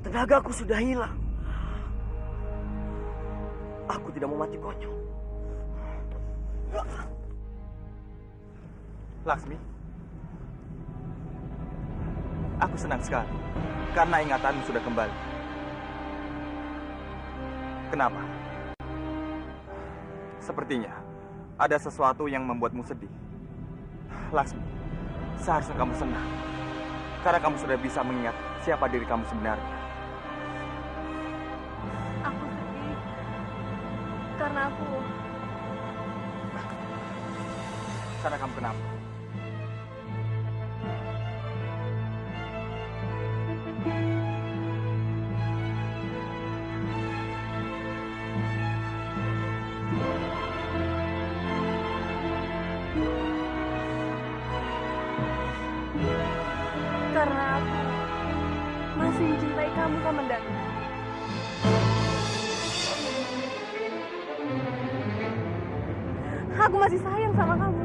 Tenagaku sudah hilang. Aku tidak mau mati konyol. Laksmi, aku senang sekali karena ingatanmu sudah kembali. Kenapa? Sepertinya ada sesuatu yang membuatmu sedih. Laksmi, seharusnya kamu senang karena kamu sudah bisa mengingat siapa diri kamu sebenarnya. Aku sedih karena aku Karena kamu kenapa? karena aku masih mencintai kamu, Kamandanu. Aku masih sayang sama kamu.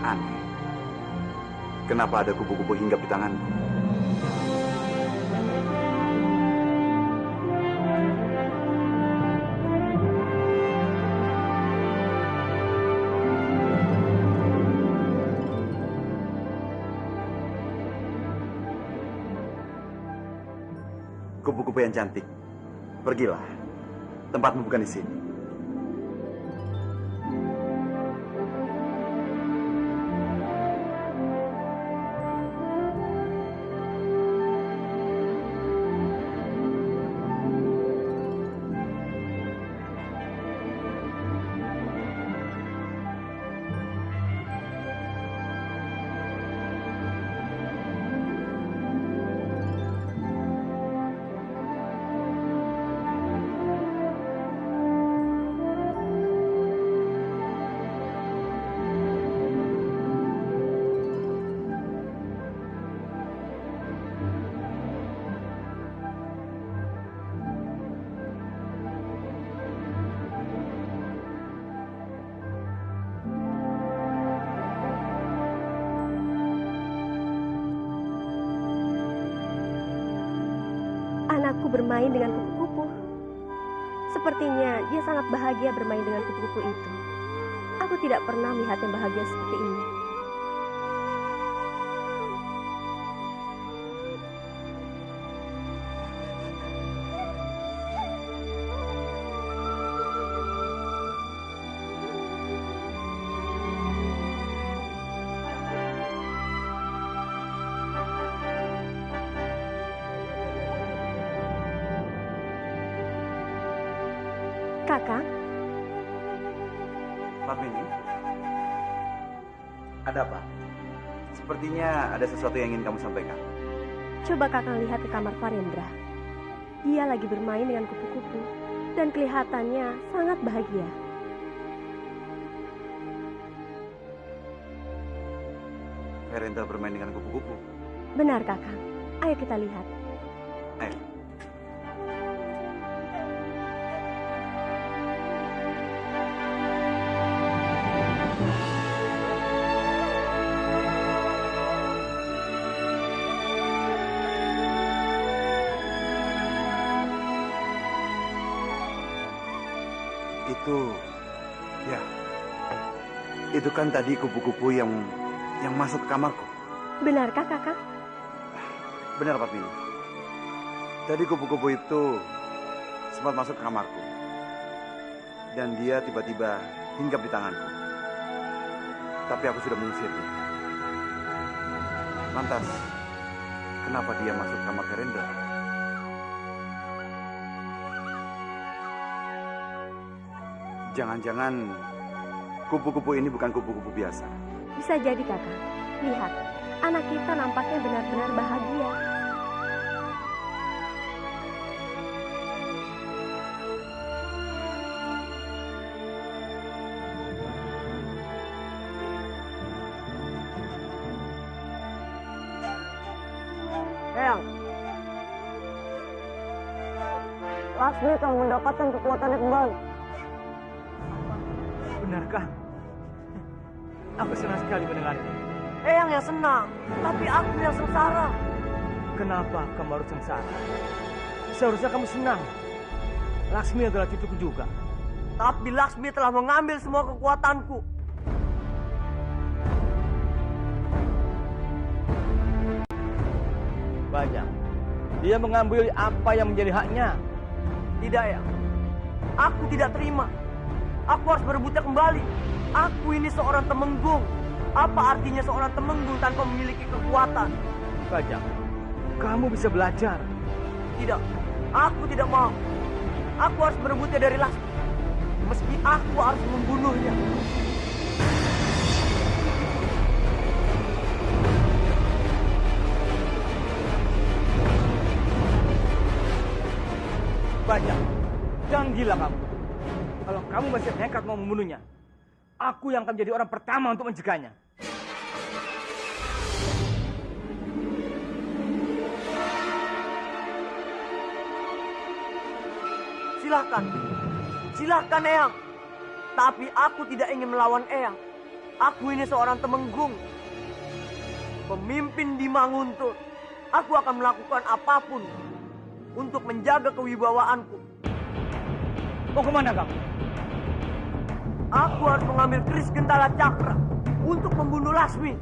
Aneh. Kenapa ada kupu-kupu hinggap di tanganku? Kupu-kupu yang cantik, pergilah. Tempatmu bukan di sini. Anakku bermain dengan kupu-kupu. Sepertinya dia sangat bahagia bermain dengan kupu-kupu itu. Aku tidak pernah melihatnya bahagia seperti ini. Kakak, Padmini, ada apa? Sepertinya ada sesuatu yang ingin kamu sampaikan. coba kakak lihat ke kamar Farendra. Dia lagi bermain dengan kupu-kupu dan kelihatannya sangat bahagia. Farendra bermain dengan kupu-kupu. Benar kakak, ayo kita lihat. Ayo. Ya, itu kan tadi kupu-kupu yang masuk ke kamarku. Benarkah kakak? Benar, Patmini. Tadi kupu-kupu itu sempat masuk ke kamarku. Dan dia tiba-tiba hinggap di tanganku. Tapi aku sudah mengusirnya. Lantas, kenapa dia masuk ke kamar Karendra? Jangan-jangan kupu-kupu ini bukan kupu-kupu biasa. Bisa jadi kakak. Lihat, anak kita nampaknya benar-benar bahagia. Eyang, Laksmi telah mendapatkan kekuatannya kembali. Benarkah? Aku senang sekali mendengarnya. Eyang yang senang, tapi aku yang sengsara. Kenapa kamu harus sengsara? Seharusnya kamu senang. Laksmi adalah cucuku juga. Tapi Laksmi telah mengambil semua kekuatanku. Banyak. Dia mengambil apa yang menjadi haknya. Tidak, ya. Aku tidak terima. Aku harus berebutnya kembali. Aku ini seorang temenggung. Apa artinya seorang temenggung tanpa memiliki kekuatan? Bajang, kamu bisa belajar. Tidak, aku tidak mau. Aku harus berebutnya dari Laksmi. Meski aku harus membunuhnya. Bajang, jangan gila kamu. Kalau kamu masih nekat mau membunuhnya, aku yang akan menjadi orang pertama untuk mencegahnya. Silahkan. Silahkan, Eyang. Tapi aku tidak ingin melawan Eyang. Aku ini seorang temenggung. Pemimpin di Manguntur. Aku akan melakukan apapun untuk menjaga kewibawaanku. Mau kemana kamu? Aku harus mengambil keris Gentala Cakra untuk membunuh Laksmi.